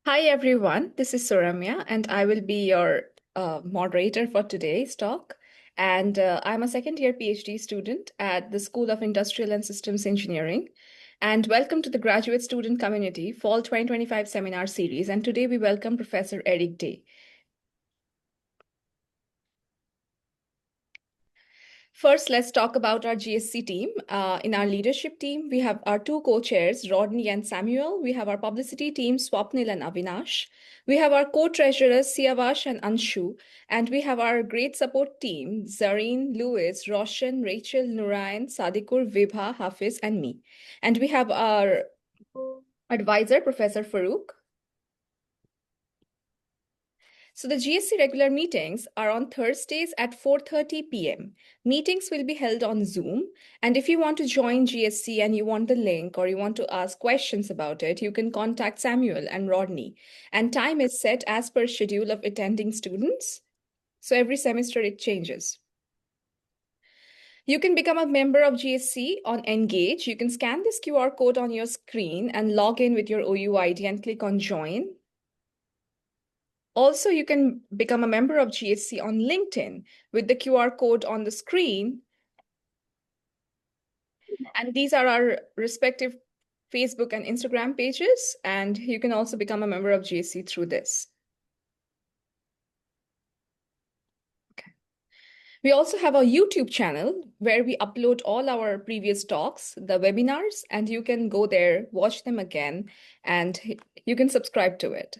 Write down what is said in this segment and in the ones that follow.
Hi everyone, this is Suramya, and I will be your moderator for today's talk. And I'm a second year PhD student at the School of Industrial and Systems Engineering. And welcome to the graduate student community Fall 2025 seminar series. And today we welcome Professor Eric Day. First, let's talk about our GSC team. In our leadership team, we have our two co-chairs, Rodney and Samuel. We have our publicity team, Swapnil and Avinash. We have our co-treasurers, Siavash and Anshu. And we have our great support team, Zareen, Louis, Roshan, Rachel, Nurayan, Sadikur, Vibha, Hafiz, and me. And we have our advisor, Professor Farouk. So the GSC regular meetings are on Thursdays at 4:30 p.m. Meetings will be held on Zoom. And if you want to join GSC and you want the link or you want to ask questions about it, you can contact Samuel and Rodney. And time is set as per schedule of attending students. So every semester it changes. You can become a member of GSC on Engage. You can scan this QR code on your screen and log in with your OU ID and click on join. Also, you can become a member of GSC on LinkedIn with the QR code on the screen. And these are our respective Facebook and Instagram pages. And you can also become a member of GSC through this. Okay. We also have a YouTube channel where we upload all our previous talks, the webinars, and you can go there, watch them again, and you can subscribe to it.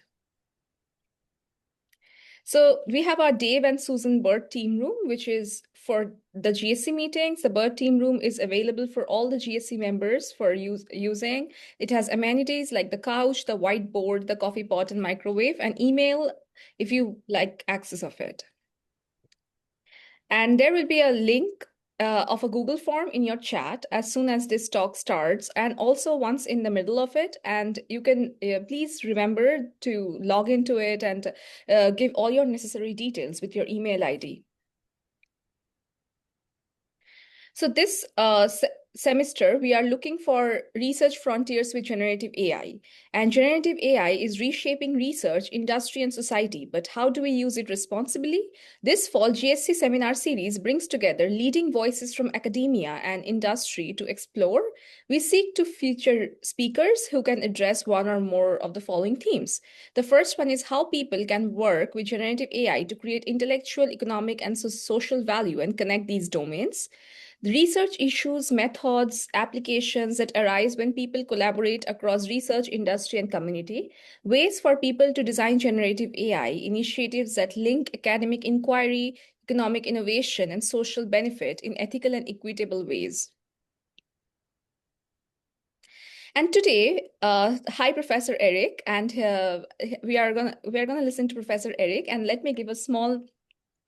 So we have our Dave and Susan Bird team room, which is for the GSC meetings. The Bird team room is available for all the GSC members for using. It has amenities like the couch, the whiteboard, the coffee pot and microwave, and email if you like access of it. And there will be a link of a Google form in your chat as soon as this talk starts, and also once in the middle of it. And you can please remember to log into it and give all your necessary details with your email ID. So this semester, we are looking for research frontiers with generative AI. And generative AI is reshaping research, industry, and society. But how do we use it responsibly? This fall GSC seminar series brings together leading voices from academia and industry to explore. We seek to feature speakers who can address one or more of the following themes. The first one is how people can work with generative AI to create intellectual, economic, and social value and connect these domains. The research issues, methods, applications that arise when people collaborate across research, industry, and community, ways for people to design generative AI, initiatives that link academic inquiry, economic innovation, and social benefit in ethical and equitable ways. And today, hi, Professor Eric, and we are gonna listen to Professor Eric, and let me give a small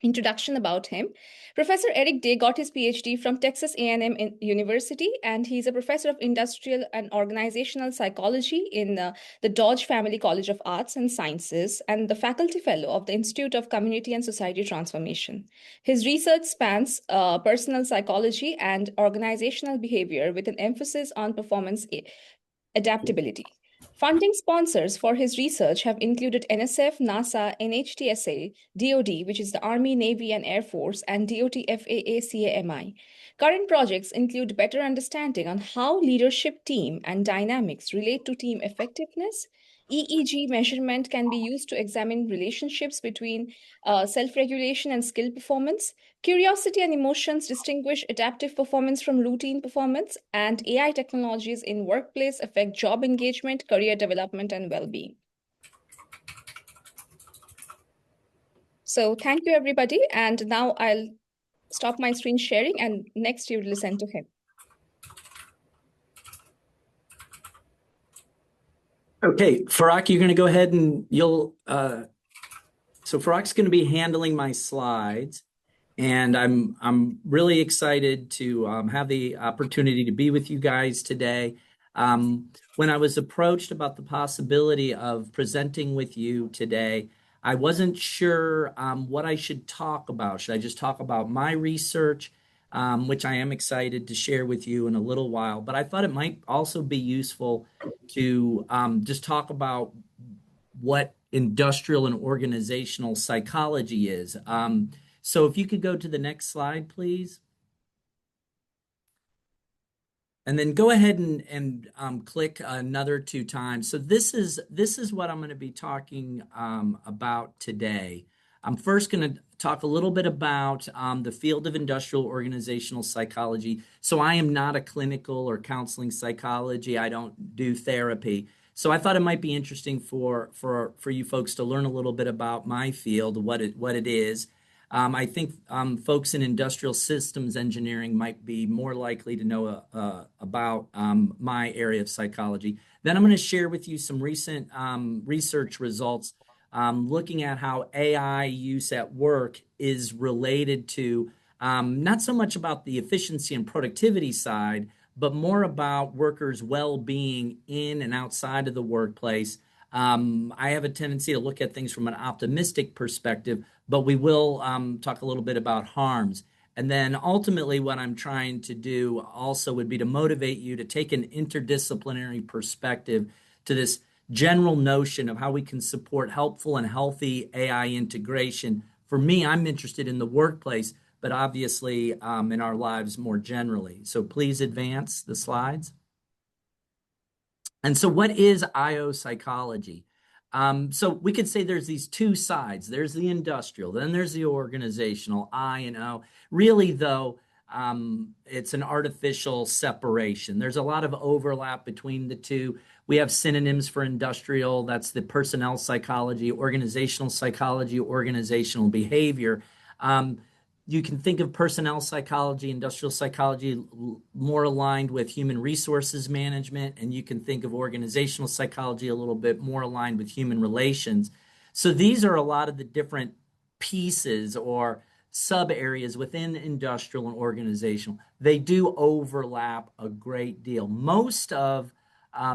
introduction about him. Professor Eric Day got his PhD from Texas A&M University, and he's a professor of industrial and organizational psychology in the Dodge Family College of Arts and Sciences and the faculty fellow of the Institute of Community and Society Transformation. His research spans personal psychology and organizational behavior with an emphasis on performance adaptability. Funding sponsors for his research have included NSF, NASA, NHTSA, DoD, which is the Army, Navy, and Air Force, and DoD FAA CAMI. Current projects include better understanding on how leadership, team, and dynamics relate to team effectiveness. EEG measurement can be used to examine relationships between self-regulation and skill performance. Curiosity and emotions distinguish adaptive performance from routine performance, and AI technologies in workplace affect job engagement, career development, and well-being. So thank you, everybody. And now I'll stop my screen sharing, and next you listen to him. Okay, Farak, you're going to go ahead and so Farak's going to be handling my slides, and I'm really excited to have the opportunity to be with you guys today. When I was approached about the possibility of presenting with you today, I wasn't sure what I should talk about. Should I just talk about my research, which I am excited to share with you in a little while, but I thought it might also be useful to just talk about what industrial and organizational psychology is. So if you could go to the next slide, please. And then go ahead and click another 2 times. So this is what I'm going to be talking about today. I'm first going to talk a little bit about the field of industrial organizational psychology. So I am not a clinical or counseling psychology. I don't do therapy. So I thought it might be interesting for you folks to learn a little bit about my field, what it is. I think folks in industrial systems engineering might be more likely to know about my area of psychology. Then I'm going to share with you some recent research results looking at how AI use at work is related to not so much about the efficiency and productivity side, but more about workers' well-being in and outside of the workplace. I have a tendency to look at things from an optimistic perspective, but we will talk a little bit about harms. And then ultimately, what I'm trying to do also would be to motivate you to take an interdisciplinary perspective to this general notion of how we can support helpful and healthy AI integration. For me, I'm interested in the workplace, but obviously in our lives more generally. So please advance the slides. And so what is IO psychology? So we could say there's these two sides. There's the industrial, then there's the organizational, I and O. Really, though, it's an artificial separation. There's a lot of overlap between the two. We have synonyms for industrial. That's the personnel psychology, organizational behavior. You can think of personnel psychology, industrial psychology more aligned with human resources management, and you can think of organizational psychology a little bit more aligned with human relations. So these are a lot of the different pieces or sub areas within industrial and organizational. They do overlap a great deal. Most of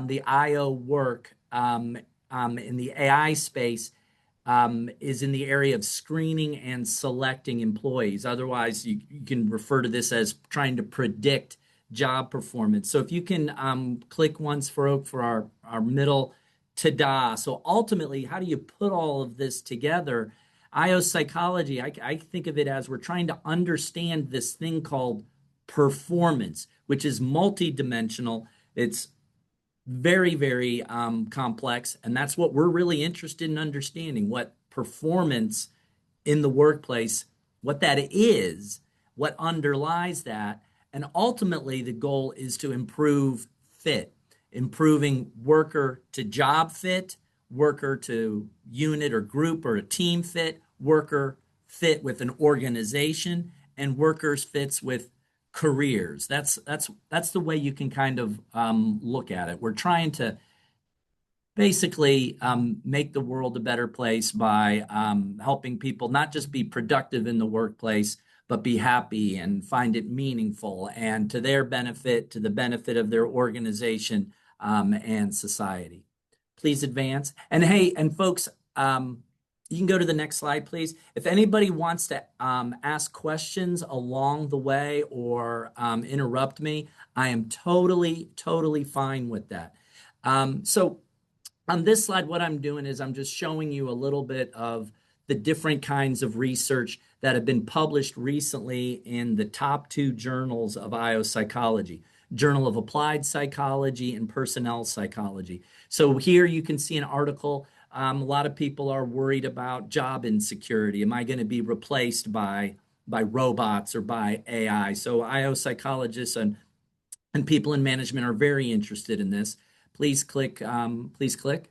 the IO work in the AI space is in the area of screening and selecting employees. Otherwise, you can refer to this as trying to predict job performance. So if you can click once for our middle ta-da. So ultimately, how do you put all of this together? IO psychology, I think of it as we're trying to understand this thing called performance, which is multidimensional. It's very, very complex. And that's what we're really interested in understanding, what performance in the workplace, what that is, what underlies that. And ultimately, the goal is to improve fit, improving worker to job fit, worker to unit or group or a team fit, worker fit with an organization, and workers fits with careers. That's the way you can kind of look at it. We're trying to basically make the world a better place by helping people not just be productive in the workplace, but be happy and find it meaningful and to their benefit, to the benefit of their organization and society. Please advance. And hey, and folks, you can go to the next slide, please. If anybody wants to ask questions along the way or interrupt me, I am totally fine with that. So on this slide, what I'm doing is I'm just showing you a little bit of the different kinds of research that have been published recently in the top 2 journals of IO psychology, Journal of Applied Psychology and Personnel Psychology. So here you can see an article. A lot of people are worried about job insecurity. Am I going to be replaced by robots or by AI? So IO psychologists and people in management are very interested in this. Please click. Please click.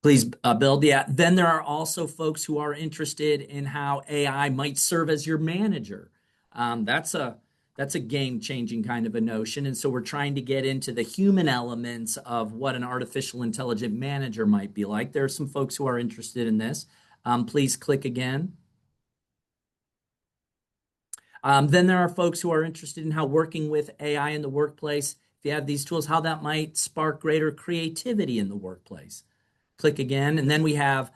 Please build. Yeah. Then there are also folks who are interested in how AI might serve as your manager. That's a game-changing kind of a notion. And so we're trying to get into the human elements of what an artificial intelligent manager might be like. There are some folks who are interested in this. Please click again. Then there are folks who are interested in how working with AI in the workplace, if you have these tools, how that might spark greater creativity in the workplace. Click again. And then we have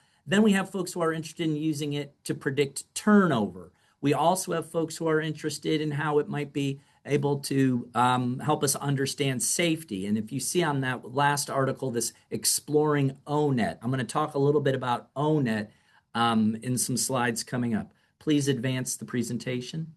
folks who are interested in using it to predict turnover. We also have folks who are interested in how it might be able to help us understand safety. And if you see on that last article, this exploring ONET, I'm going to talk a little bit about ONET in some slides coming up. Please advance the presentation.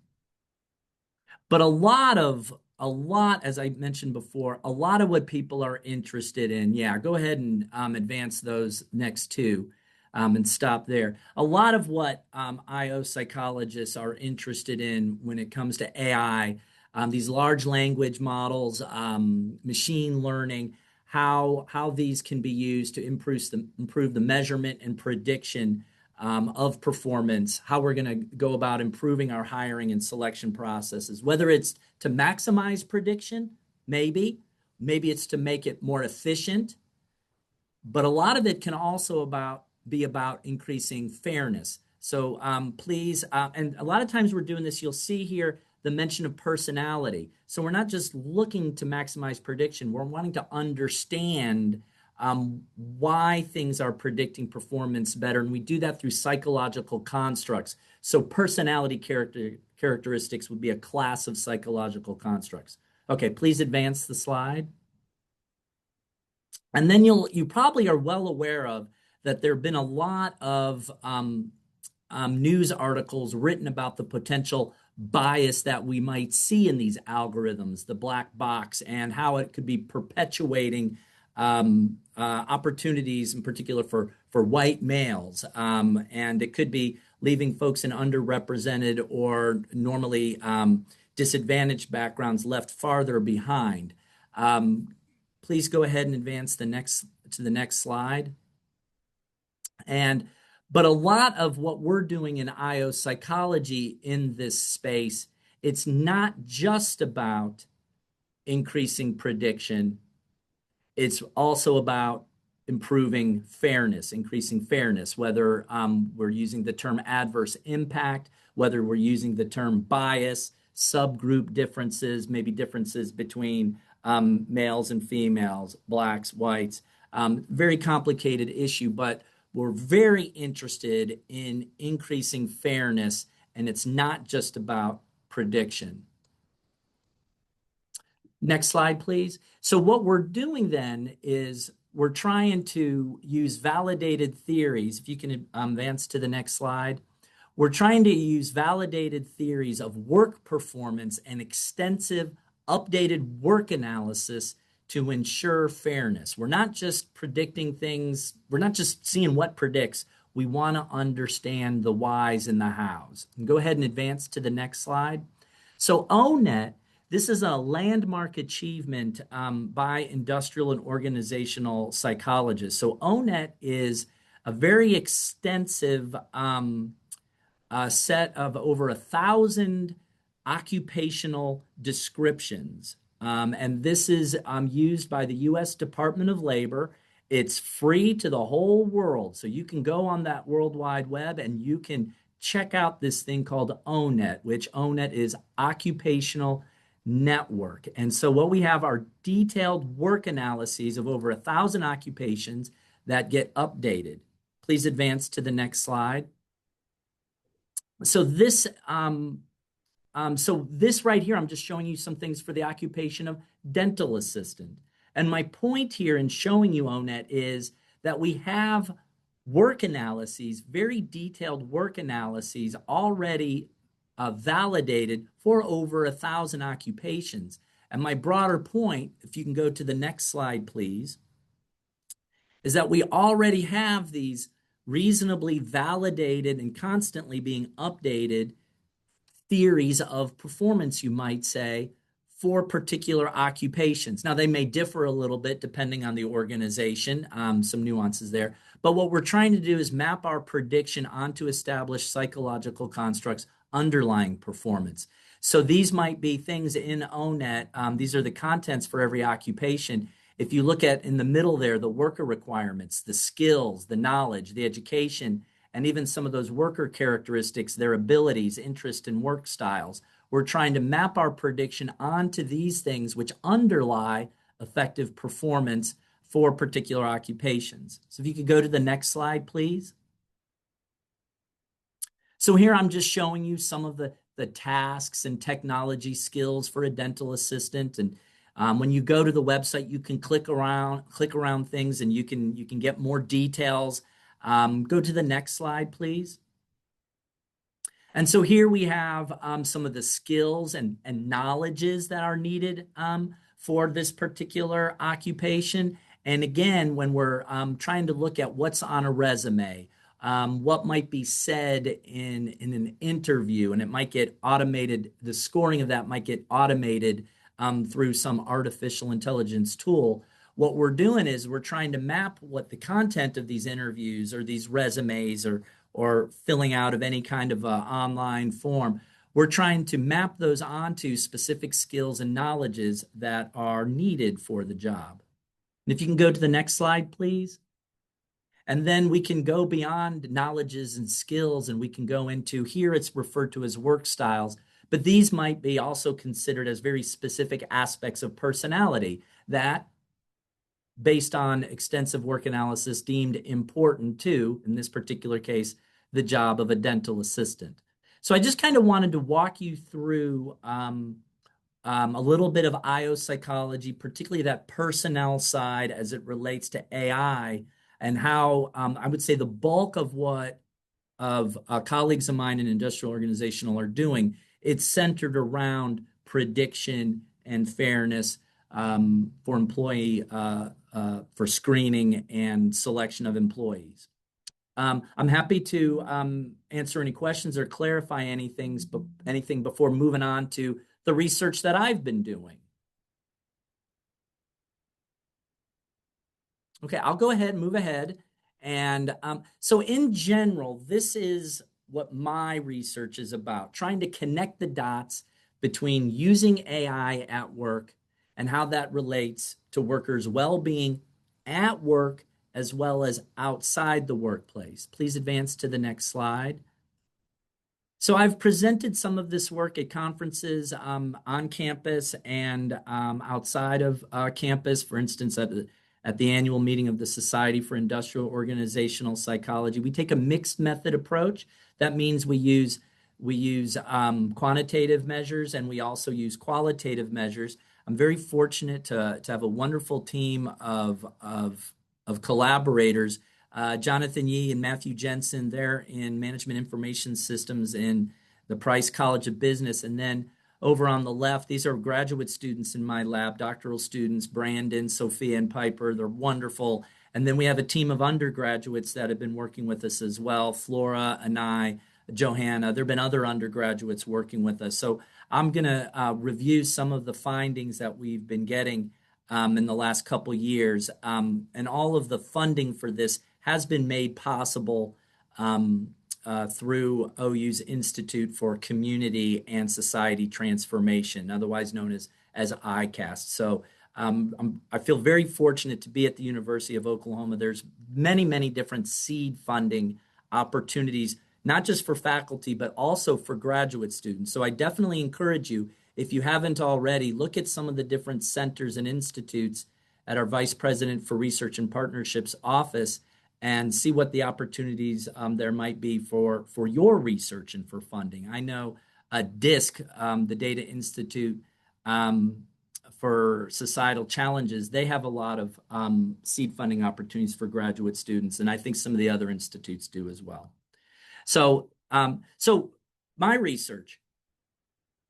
But a lot, as I mentioned before, a lot of what people are interested in. Yeah, go ahead and advance those next two and stop there. A lot of what IO psychologists are interested in when it comes to AI, these large language models, machine learning, how these can be used to improve the measurement and prediction of performance, how we're going to go about improving our hiring and selection processes, whether it's to maximize prediction, maybe it's to make it more efficient, but a lot of it can also be about increasing fairness. So please, and a lot of times we're doing this, you'll see here the mention of personality. So we're not just looking to maximize prediction, we're wanting to understand why things are predicting performance better. And we do that through psychological constructs. So personality characteristics would be a class of psychological constructs. Okay, please advance the slide. And then you probably are well aware of that there have been a lot of news articles written about the potential bias that we might see in these algorithms, the black box, and how it could be perpetuating opportunities in particular for white males. And it could be leaving folks in underrepresented or normally disadvantaged backgrounds left farther behind. Please go ahead and advance to the next slide. But a lot of what we're doing in IO psychology in this space, it's not just about increasing prediction. It's also about improving fairness, increasing fairness, whether we're using the term adverse impact, whether we're using the term bias, subgroup differences, maybe differences between males and females, blacks, whites. Very complicated issue, but we're very interested in increasing fairness, and it's not just about prediction. Next slide, please. So what we're doing then is we're trying to use validated theories. If you can advance to the next slide. We're trying to use validated theories of work performance and extensive updated work analysis to ensure fairness. We're not just predicting things. We're not just seeing what predicts. We want to understand the whys and the hows. And go ahead and advance to the next slide. So ONET, this is a landmark achievement by industrial and organizational psychologists. So ONET is a very extensive set of over 1,000 occupational descriptions. And this is used by the U.S. Department of Labor. It's free to the whole world. So you can go on that World Wide Web and you can check out this thing called ONET, which ONET is Occupational Network. And so what we have are detailed work analyses of over 1,000 occupations that get updated. Please advance to the next slide. So this right here, I'm just showing you some things for the occupation of dental assistant. And my point here in showing you ONET is that we have work analyses, very detailed work analyses already validated for over 1,000 occupations. And my broader point, if you can go to the next slide, please, is that we already have these reasonably validated and constantly being updated theories of performance, you might say, for particular occupations. Now, they may differ a little bit depending on the organization, some nuances there. But what we're trying to do is map our prediction onto established psychological constructs underlying performance. So these might be things in ONET. These are the contents for every occupation. If you look at in the middle there, the worker requirements, the skills, the knowledge, the education, and even some of those worker characteristics, their abilities, interest, and work styles. We're trying to map our prediction onto these things which underlie effective performance for particular occupations. So if you could go to the next slide, please. So here I'm just showing you some of the the tasks and technology skills for a dental assistant. And when you go to the website, you can click around things, and you can get more details. Go to the next slide, please. And so here we have some of the skills and knowledges that are needed for this particular occupation. And again, when we're trying to look at what's on a resume, what might be said in an interview, and it might get automated, the scoring of that might get automated through some artificial intelligence tool. What we're doing is we're trying to map what the content of these interviews or these resumes or filling out of any kind of online form. We're trying to map those onto specific skills and knowledges that are needed for the job. And if you can go to the next slide, please. And then we can go beyond knowledges and skills, and we can go into, here it's referred to as work styles, but these might be also considered as very specific aspects of personality that, based on extensive work analysis, deemed important to, in this particular case, the job of a dental assistant. So I just kind of wanted to walk you through a little bit of IO psychology, particularly that personnel side as it relates to AI, and how I would say the bulk of what colleagues of mine in industrial organizational are doing, it's centered around prediction and fairness for employee for screening and selection of employees. I'm happy to answer any questions or clarify anything before moving on to the research that I've been doing. Okay, I'll go ahead and move ahead. And so in general, this is what my research is about, trying to connect the dots between using AI at work and how that relates to workers' well-being at work as well as outside the workplace. Please advance to the next slide. So I've presented some of this work at conferences on campus and outside of campus, for instance, at the annual meeting of the Society for Industrial Organizational Psychology. We take a mixed method approach. That means we use quantitative measures, and we also use qualitative measures. I'm very fortunate to have a wonderful team of collaborators. Jonathan Yee and Matthew Jensen, they're in Management Information Systems in the Price College of Business. And then over on the left, these are graduate students in my lab, doctoral students, Brandon, Sophia, and Piper. They're wonderful. And then we have a team of undergraduates that have been working with us as well, Flora, Anai, Johanna. There have been other undergraduates working with us. So I'm going to review some of the findings that we've been getting in the last couple years. And all of the funding for this has been made possible through OU's Institute for Community and Society Transformation, otherwise known as ICAST. So I feel very fortunate to be at the University of Oklahoma. There's many, many different seed funding opportunities, not just for faculty, but also for graduate students. So I definitely encourage you, if you haven't already, look at some of the different centers and institutes at our Vice President for Research and Partnerships office and see what the opportunities there might be for your research and for funding. I know DISC, the Data Institute for Societal Challenges, they have a lot of seed funding opportunities for graduate students, and I think some of the other institutes do as well. So my research,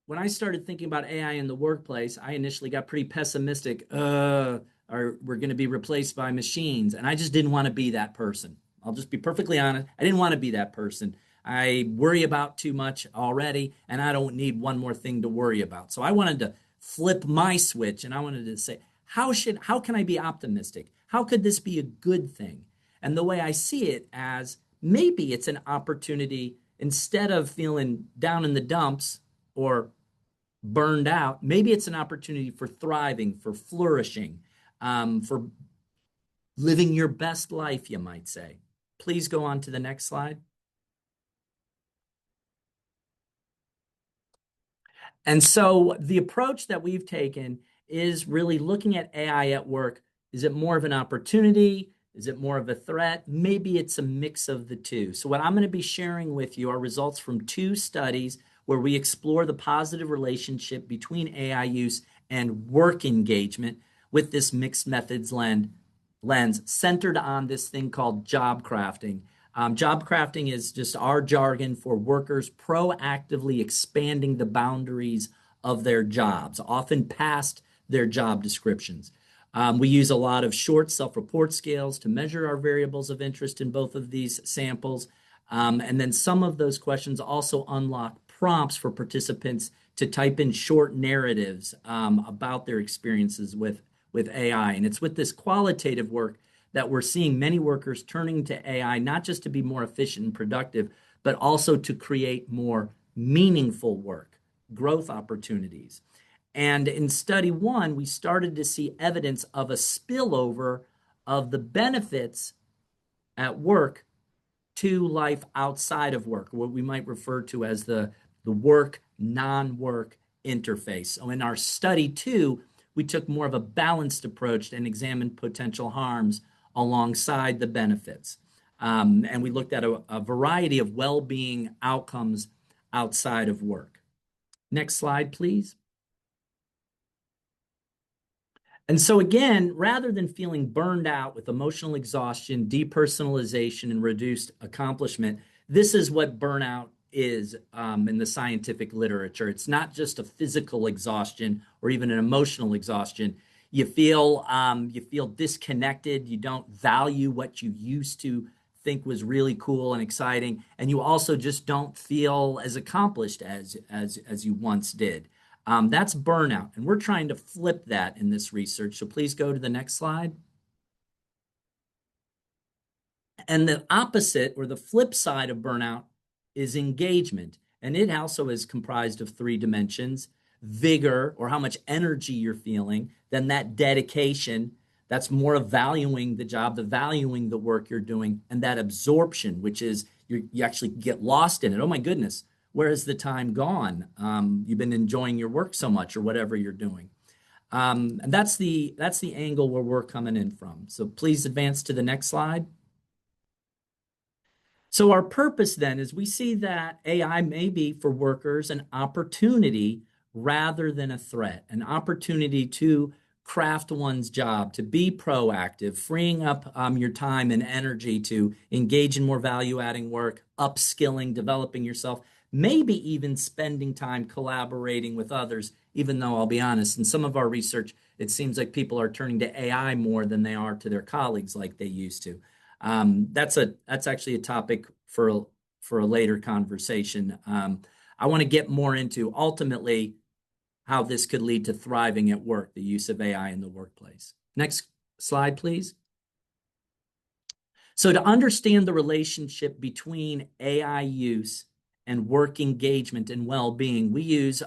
when I started thinking about AI in the workplace, I initially got pretty pessimistic. We're going to be replaced by machines. And I just didn't want to be that person. I'll just be perfectly honest. I didn't want to be that person. I worry about too much already, and I don't need one more thing to worry about. So I wanted to flip my switch, and I wanted to say, how can I be optimistic? How could this be a good thing? And the way I see it as maybe it's an opportunity, instead of feeling down in the dumps or burned out, maybe it's an opportunity for thriving, for flourishing, for living your best life, you might say. Please go on to the next slide. And so the approach that we've taken is really looking at AI at work. Is it more of an opportunity? Is it more of a threat? Maybe it's a mix of the two. So what I'm going to be sharing with you are results from two studies. where we explore the positive relationship between AI use and work engagement with this mixed methods lens centered on this thing called job crafting. Job crafting is just our jargon for workers proactively expanding the boundaries of their jobs, often past their job descriptions. We use a lot of short self-report scales to measure our variables of interest in both of these samples. And then some of those questions also unlock prompts for participants to type in short narratives about their experiences with AI. And it's with this qualitative work that we're seeing many workers turning to AI, not just to be more efficient and productive, but also to create more meaningful work, growth opportunities. And in study one, we started to see evidence of a spillover of the benefits at work to life outside of work, what we might refer to as the work non-work interface. So in our study two, we took more of a balanced approach and examined potential harms alongside the benefits. And we looked at a variety of well-being outcomes outside of work. Next slide, please. And so again, rather than feeling burned out with emotional exhaustion, depersonalization, and reduced accomplishment, this is what burnout is in the scientific literature. It's not just a physical exhaustion or even an emotional exhaustion. You feel disconnected. You don't value what you used to think was really cool and exciting, and you also just don't feel as accomplished as you once did. That's burnout, and we're trying to flip that in this research. So please go to the next slide. And the opposite, or the flip side of burnout, is engagement. And it also is comprised of three dimensions: vigor, or how much energy you're feeling, then that dedication, that's more of valuing the job, the valuing the work you're doing, and that absorption, which is you actually get lost in it. Oh my goodness, where has the time gone? You've been enjoying your work so much, or whatever you're doing. And that's the angle where we're coming in from. So please advance to the next slide. So our purpose then is we see that AI may be for workers an opportunity rather than a threat, an opportunity to craft one's job, to be proactive, freeing up your time and energy to engage in more value-adding work, upskilling, developing yourself, maybe even spending time collaborating with others, even though I'll be honest, in some of our research, it seems like people are turning to AI more than they are to their colleagues like they used to. That's actually a topic for a later conversation. I want to get more into ultimately how this could lead to thriving at work, the use of AI in the workplace. Next slide, please. So to understand the relationship between AI use and work engagement and well-being, we use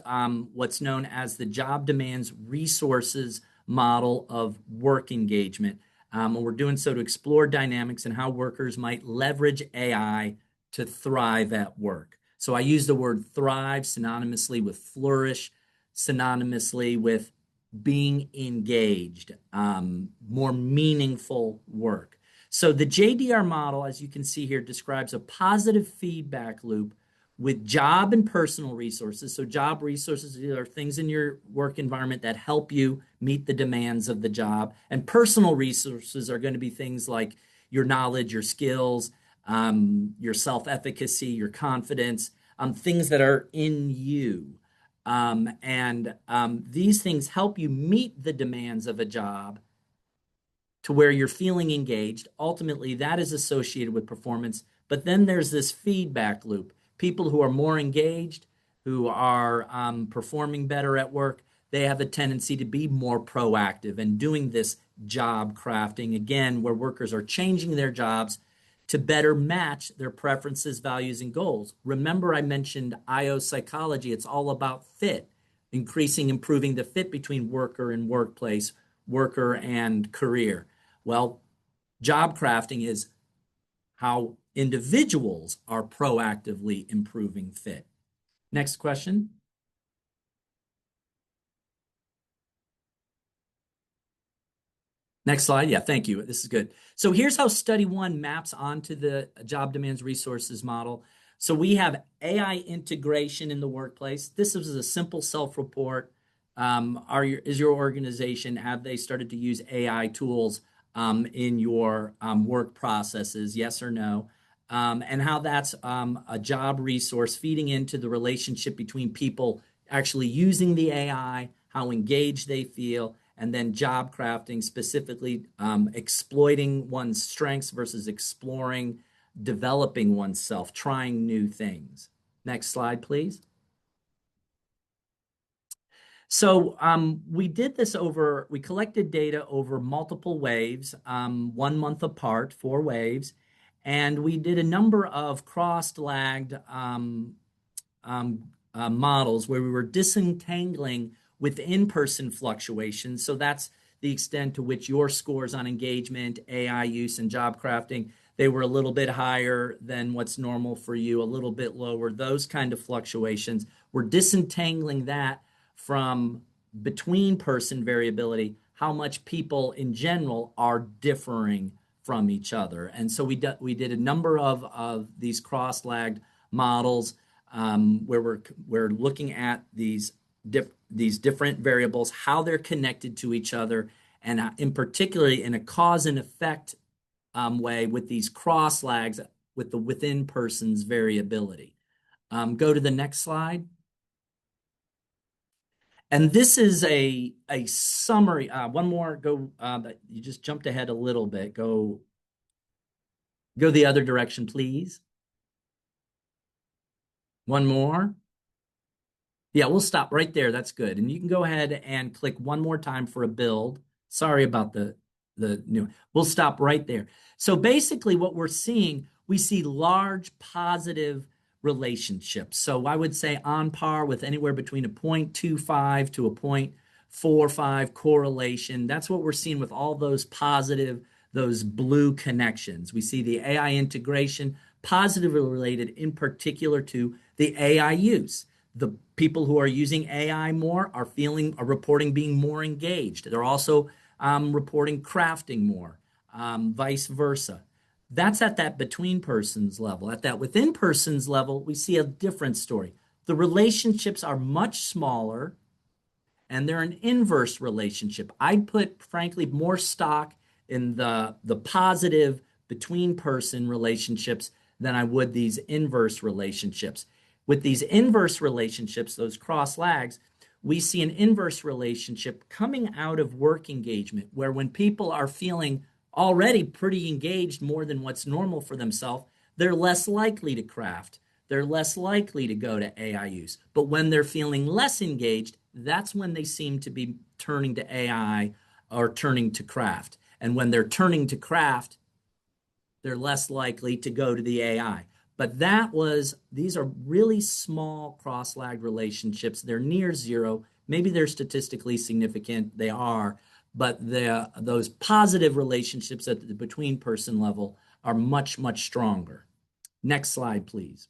what's known as the job demands resources model of work engagement. And we're doing so to explore dynamics and how workers might leverage AI to thrive at work. So I use the word thrive synonymously with flourish, synonymously with being engaged, more meaningful work. So the JDR model, as you can see here, describes a positive feedback loop with job and personal resources. So job resources are things in your work environment that help you meet the demands of the job. And personal resources are going to be things like your knowledge, your skills, your self-efficacy, your confidence, things that are in you. These things help you meet the demands of a job to where you're feeling engaged. Ultimately, that is associated with performance. But then there's this feedback loop. People who are more engaged, who are performing better at work, they have a tendency to be more proactive and doing this job crafting, again, where workers are changing their jobs to better match their preferences, values, and goals. Remember, I mentioned IO psychology. It's all about fit, improving the fit between worker and workplace, worker and career. Well, job crafting is how individuals are proactively improving fit. Next question. Next slide. Yeah, thank you. This is good. So here's how study one maps onto the job demands resources model. So we have AI integration in the workplace. This is a simple self-report. Is your organization, have they started to use AI tools in your work processes? Yes or no? And how that's a job resource feeding into the relationship between people actually using the AI, how engaged they feel, and then job crafting, specifically exploiting one's strengths versus exploring, developing oneself, trying new things. Next slide, please. So we did this we collected data over multiple waves, 1 month apart, 4 waves, and we did a number of cross-lagged models where we were disentangling with in-person fluctuations. So that's the extent to which your scores on engagement, AI use, and job crafting, they were a little bit higher than what's normal for you, a little bit lower, those kind of fluctuations. We're disentangling that from between person variability, how much people in general are differing from each other. And so we did a number of these cross-lagged models where we're looking at these different variables, how they're connected to each other, and in particularly in a cause and effect way with these cross lags with the within person's variability. Go to the next slide. And this is a summary. One more. You just jumped ahead a little bit. Go the other direction, please. One more. Yeah, we'll stop right there. That's good. And you can go ahead and click one more time for a build. Sorry about the new. We'll stop right there. So basically what we're seeing, we see large positive relationships. So I would say on par with anywhere between a 0.25 to a 0.45 correlation. That's what we're seeing with all those positive, those blue connections. We see the AI integration positively related in particular to the AI use. The people who are using AI more are reporting being more engaged. They're also reporting crafting more, vice versa. That's at that between persons level. At that within persons level, we see a different story. The relationships are much smaller and they're an inverse relationship. I'd put, frankly, more stock in the positive between person relationships than I would these inverse relationships. With these inverse relationships, those cross lags, we see an inverse relationship coming out of work engagement, where when people are feeling already pretty engaged more than what's normal for themselves, they're less likely to craft. They're less likely to go to AI use. But when they're feeling less engaged, that's when they seem to be turning to AI or turning to craft. And when they're turning to craft, they're less likely to go to the AI. But these are really small cross-lagged relationships. They're near zero. Maybe they're statistically significant. They are. But those positive relationships at the between person level are much, much stronger. Next slide, please.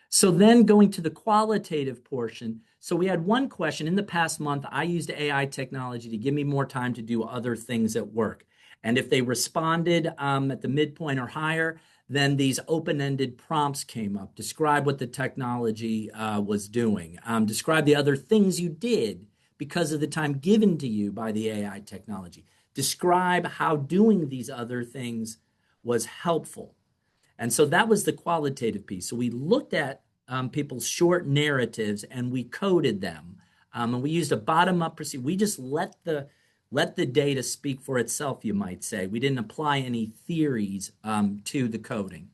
So then going to the qualitative portion. So we had one question. In the past month, I used AI technology to give me more time to do other things at work. And if they responded at the midpoint or higher, then these open-ended prompts came up. Describe what the technology was doing. Describe the other things you did because of the time given to you by the AI technology. Describe how doing these other things was helpful. And so that was the qualitative piece. So we looked at people's short narratives and we coded them. And we used a bottom-up procedure. We just let the data speak for itself, you might say. We didn't apply any theories to the coding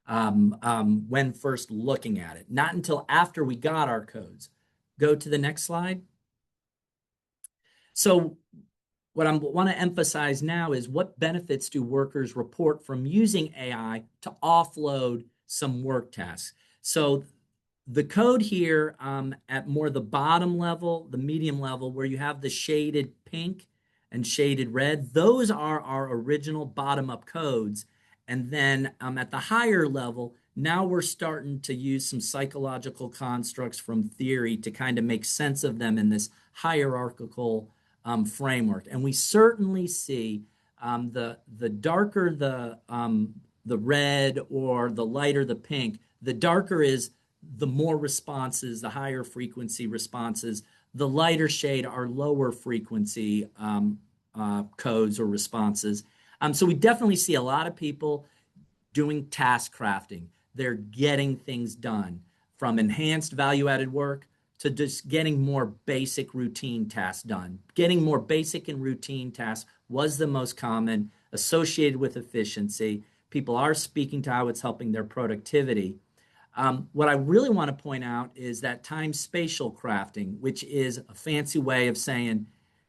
when first looking at it. Not until after we got our codes. Go to the next slide. So what I want to emphasize now is what benefits do workers report from using AI to offload some work tasks? So the code here at more the bottom level, the medium level, where you have the shaded pink and shaded red, those are our original bottom-up codes. And then at the higher level, now we're starting to use some psychological constructs from theory to kind of make sense of them in this hierarchical framework. And we certainly see the darker the red or the lighter the pink. The darker is the more responses, the higher frequency responses. The lighter shade are lower frequency codes or responses. So we definitely see a lot of people doing task crafting. They're getting things done from enhanced value added work to just getting more basic routine tasks done. Getting more basic and routine tasks was the most common associated with efficiency. People are speaking to how it's helping their productivity. What I really want to point out is that time spatial crafting, which is a fancy way of saying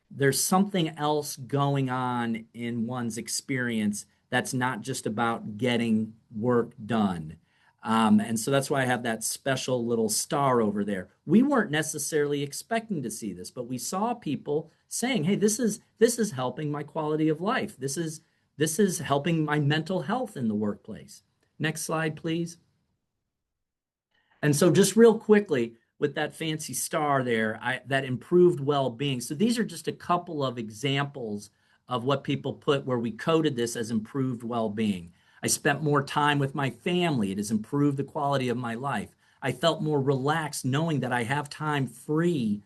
there's something else going on in one's experience that's not just about getting work done. And so that's why I have that special little star over there. We weren't necessarily expecting to see this, but we saw people saying, "Hey, this is helping my quality of life. This is helping my mental health in the workplace." Next slide, please. And so just real quickly, with that fancy star there, that improved well-being. So these are just a couple of examples of what people put where we coded this as improved well-being. I spent more time with my family. It has improved the quality of my life. I felt more relaxed knowing that I have time free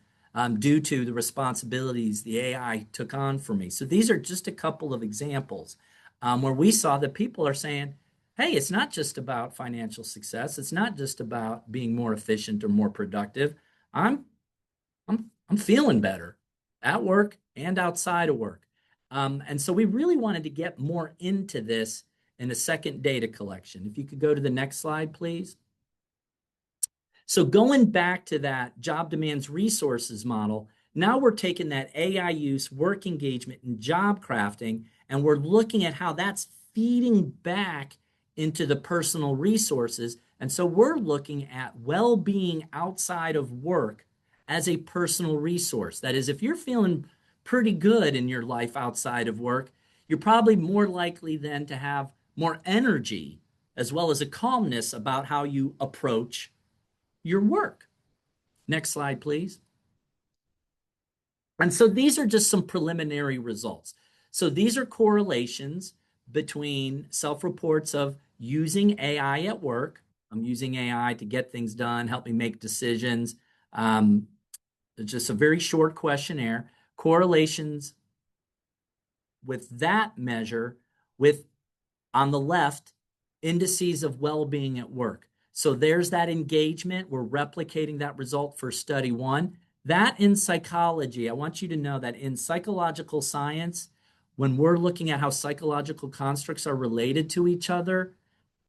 due to the responsibilities the AI took on for me. So these are just a couple of examples where we saw that people are saying, hey, it's not just about financial success. It's not just about being more efficient or more productive. I'm I'm feeling better at work and outside of work. And so we really wanted to get more into this in a second data collection. If you could go to the next slide, please. So going back to that job demands resources model, now we're taking that AI use, work engagement, and job crafting, and we're looking at how that's feeding back into the personal resources. And so we're looking at well-being outside of work as a personal resource. That is, if you're feeling pretty good in your life outside of work, you're probably more likely then to have more energy as well as a calmness about how you approach your work. Next slide, please. And so these are just some preliminary results. So these are correlations between self-reports of using AI at work. I'm using AI to get things done, help me make decisions. It's just a very short questionnaire. Correlations with that measure with, on the left, indices of well-being at work. So there's that engagement. We're replicating that result for study one. That in psychology, I want you to know that in psychological science, when we're looking at how psychological constructs are related to each other,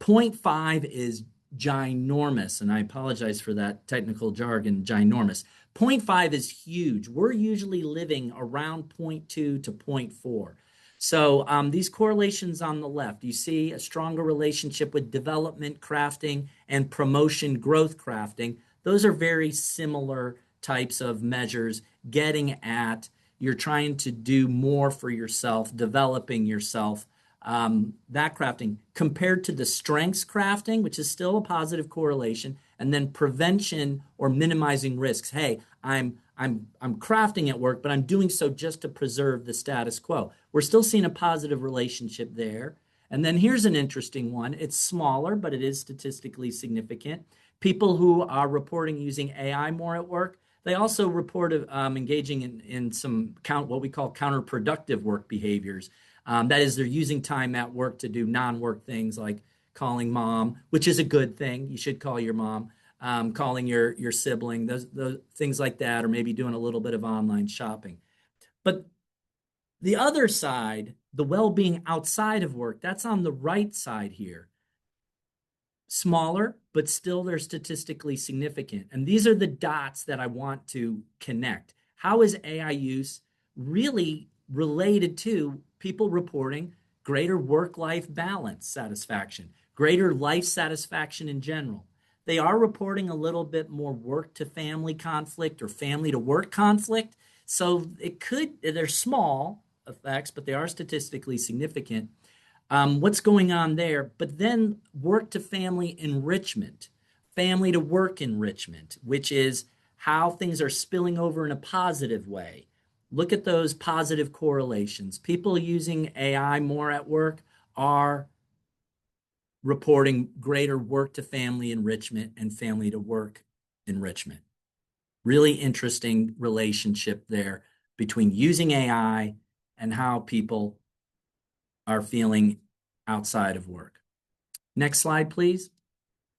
0.5 is ginormous. And I apologize for that technical jargon, ginormous. 0.5 is huge. We're usually living around 0.2 to 0.4. So these correlations on the left, you see a stronger relationship with development crafting and promotion growth crafting. Those are very similar types of measures getting at you're trying to do more for yourself, developing yourself. That crafting compared to the strengths crafting, which is still a positive correlation, and then prevention or minimizing risks. Hey, I'm crafting at work, but I'm doing so just to preserve the status quo. We're still seeing a positive relationship there. And then here's an interesting one. It's smaller, but it is statistically significant. People who are reporting using AI more at work, they also report engaging in some what we call counterproductive work behaviors. That is, they're using time at work to do non-work things like calling mom, which is a good thing. You should call your mom. Calling your sibling, those things like that, or maybe doing a little bit of online shopping. But the other side, the well-being outside of work, that's on the right side here. Smaller, but still they're statistically significant. And these are the dots that I want to connect. How is AI use really related to people reporting greater work-life balance satisfaction, greater life satisfaction in general? They are reporting a little bit more work to family conflict or family to work conflict. So they're small effects, but they are statistically significant. What's going on there? But then work to family enrichment, family to work enrichment, which is how things are spilling over in a positive way. Look at those positive correlations. People using AI more at work are reporting greater work to family enrichment and family to work enrichment. Really interesting relationship there between using AI and how people are feeling outside of work. Next slide, please.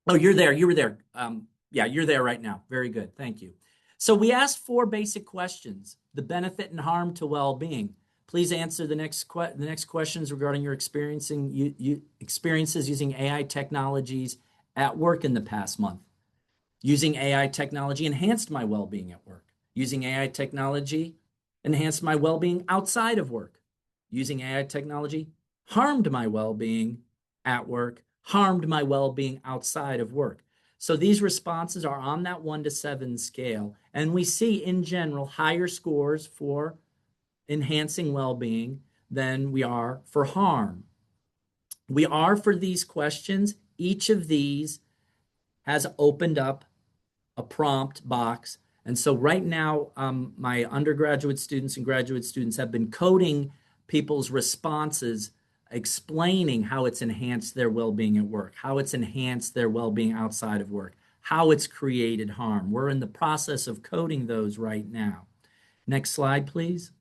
Oh, you're there. You were there. Yeah, you're there right now. Very good. Thank you. So we asked 4 basic questions: the benefit and harm to well-being. Please answer the next questions regarding your experiences using AI technologies at work in the past month. Using AI technology enhanced my well-being at work. Using AI technology enhanced my well-being outside of work. Using AI technology harmed my well-being at work, harmed my well-being outside of work. So these responses are on that 1 to 7 scale, and we see in general higher scores for enhancing well-being than we are for harm. We are, for these questions, each of these has opened up a prompt box. And so right now, my undergraduate students and graduate students have been coding people's responses, explaining how it's enhanced their well-being at work, how it's enhanced their well-being outside of work, how it's created harm. We're in the process of coding those right now. Next slide, please.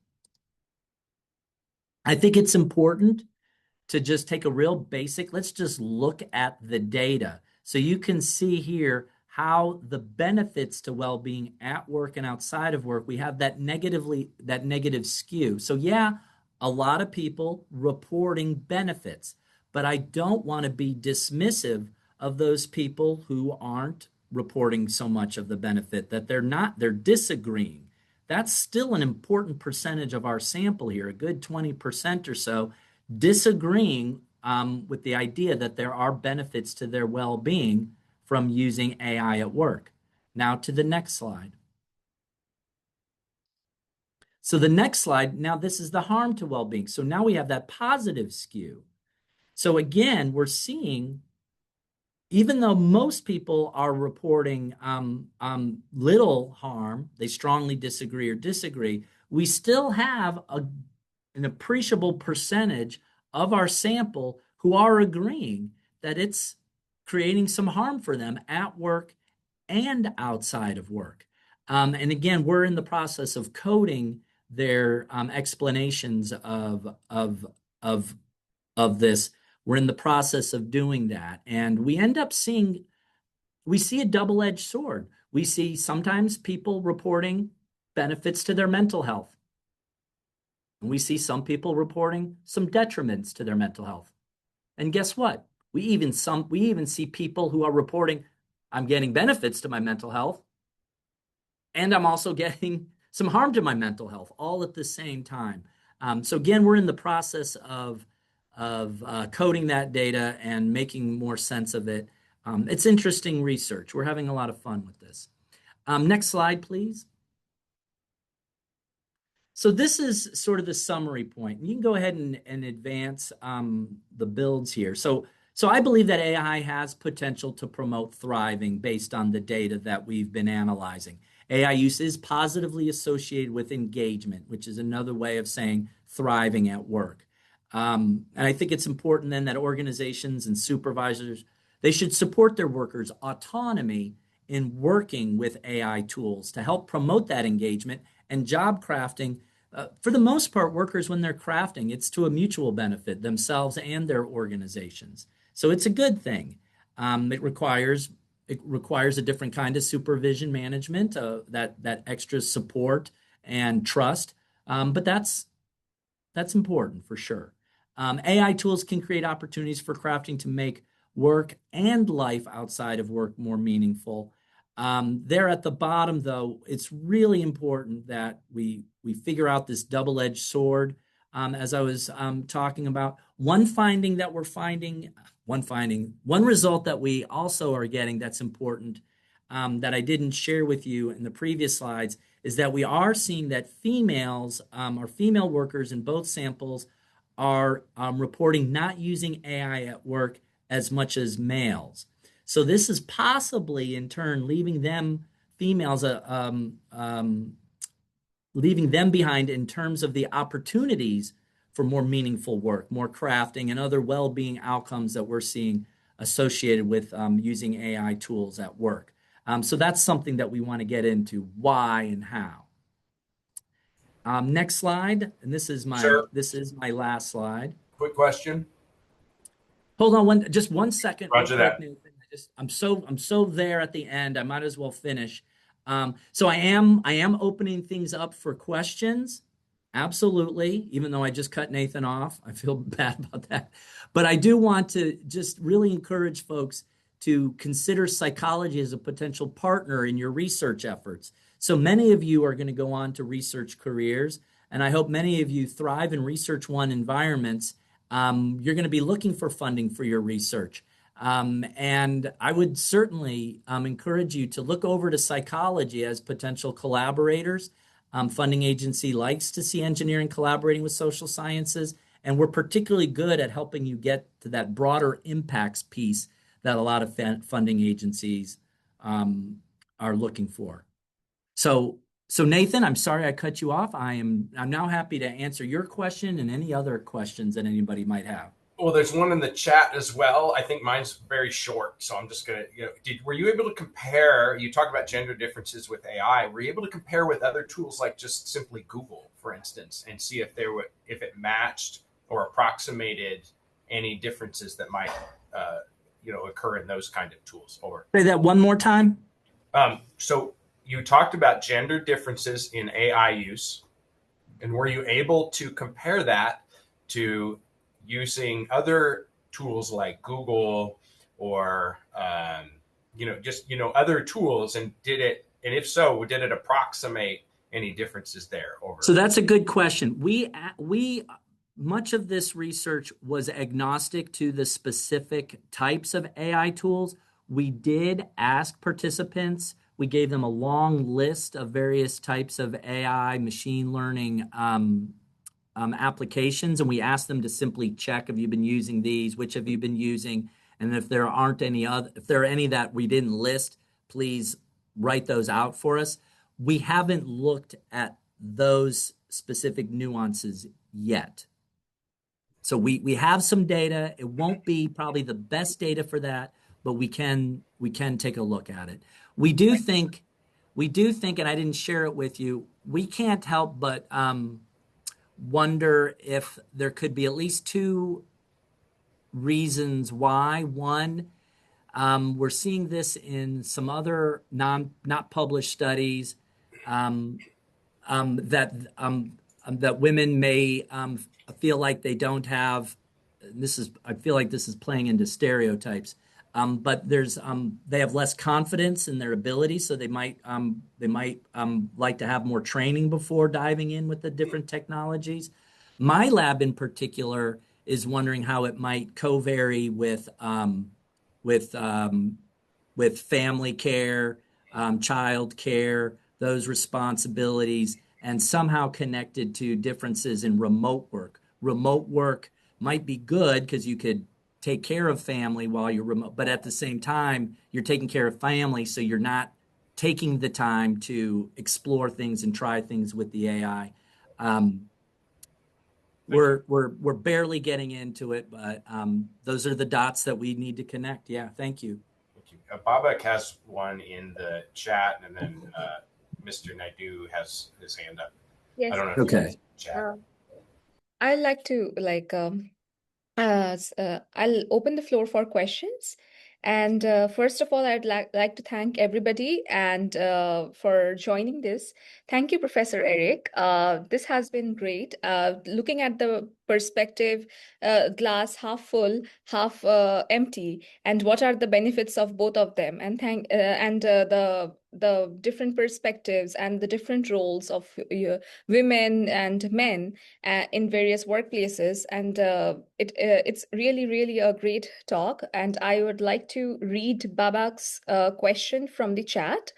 I think it's important to just take a real basic, let's just look at the data. So you can see here how the benefits to well-being at work and outside of work, we have that negative skew. So yeah, a lot of people reporting benefits, but I don't want to be dismissive of those people who aren't reporting so much of the benefit, that they're disagreeing. That's still an important percentage of our sample here, a good 20% or so, disagreeing with the idea that there are benefits to their well-being from using AI at work. Now to the next slide. So the next slide, now this is the harm to well-being. So now we have that positive skew. So again, we're seeing, even though most people are reporting little harm, they strongly disagree, we still have an appreciable percentage of our sample who are agreeing that it's creating some harm for them at work and outside of work. And again, we're in the process of coding their explanations of this. We're in the process of doing that. And we end up we see a double-edged sword. We see sometimes people reporting benefits to their mental health. And we see some people reporting some detriments to their mental health. And guess what? We even see people who are reporting, I'm getting benefits to my mental health, and I'm also getting some harm to my mental health, all at the same time. So again, we're in the process of coding that data and making more sense of it. It's interesting research. We're having a lot of fun with this. Next slide, please. So this is sort of the summary point. You can go ahead and advance the builds here. So I believe that AI has potential to promote thriving based on the data that we've been analyzing. AI use is positively associated with engagement, which is another way of saying thriving at work. And I think it's important then that organizations and supervisors, they should support their workers' autonomy in working with AI tools to help promote that engagement and job crafting. For the most part, workers, when they're crafting, it's to a mutual benefit, themselves and their organizations. So it's a good thing. It requires a different kind of supervision management, that extra support and trust. But that's important for sure. AI tools can create opportunities for crafting to make work and life outside of work more meaningful. There at the bottom, though, it's really important that we figure out this double-edged sword. As I was talking about, one result that we also are getting that's important, that I didn't share with you in the previous slides, is that we are seeing that females, or female workers in both samples, are reporting not using AI at work as much as males. So this is possibly, in turn, leaving them behind in terms of the opportunities for more meaningful work, more crafting, and other well-being outcomes that we're seeing associated with using AI tools at work. So that's something that we want to get into, why and how. Next slide, and this is Sir, my last slide. quick question. Hold on just 1 second, real Roger quick, that. Nathan. I'm so there at the end. I might as well finish. So I am opening things up for questions. Absolutely. Even though I just cut Nathan off, I feel bad about that. But I do want to just really encourage folks to consider psychology as a potential partner in your research efforts. So many of you are going to go on to research careers, and I hope many of you thrive in Research One environments. You're going to be looking for funding for your research. And I would certainly encourage you to look over to psychology as potential collaborators. Funding agency likes to see engineering collaborating with social sciences, and we're particularly good at helping you get to that broader impacts piece that a lot of funding agencies are looking for. So Nathan, I'm sorry I cut you off. I'm now happy to answer your question and any other questions that anybody might have. Well, there's one in the chat as well. I think mine's very short, so I'm just gonna. Were you able to compare? You talked about gender differences with AI. Were you able to compare with other tools like just simply Google, for instance, and see if it matched or approximated any differences that might, occur in those kind of tools? Over. Say that one more time. So you talked about gender differences in AI use, and were you able to compare that to using other tools like Google or other tools, and if so, did it approximate any differences there? Over. So that's a good question. We much of this research was agnostic to the specific types of AI tools. We did ask participants. We gave them a long list of various types of AI, machine learning applications, and we asked them to simply check, have you been using these, which have you been using, and if there are any that we didn't list, please write those out for us. We haven't looked at those specific nuances yet. So we have some data. It won't be probably the best data for that, but we can take a look at it. We do think, and I didn't share it with you, we can't help but wonder if there could be at least two reasons why. One, we're seeing this in some other not published studies that women may feel like they don't have. I feel like this is playing into stereotypes. But they have less confidence in their ability, so they might like to have more training before diving in with the different technologies. My lab in particular is wondering how it might co-vary with family care, child care, those responsibilities, and somehow connected to differences in remote work. Remote work might be good because you could take care of family while you're remote, but at the same time, you're taking care of family, so you're not taking the time to explore things and try things with the AI. We're barely getting into it, but those are the dots that we need to connect. Yeah, thank you. Thank you. Babak has one in the chat, and then Mr. Naidu has his hand up. Yes. I don't know. Okay. Chat. I'd like to I'll open the floor for questions. And first of all, I'd like to thank everybody and for joining this. Thank you, Professor Eric. This has been great. Looking at the perspective, glass half full, half empty, and what are the benefits of both of them? And the different perspectives and the different roles of women and men in various workplaces, and it's really a great talk. And I would like to read Babak's question from the chat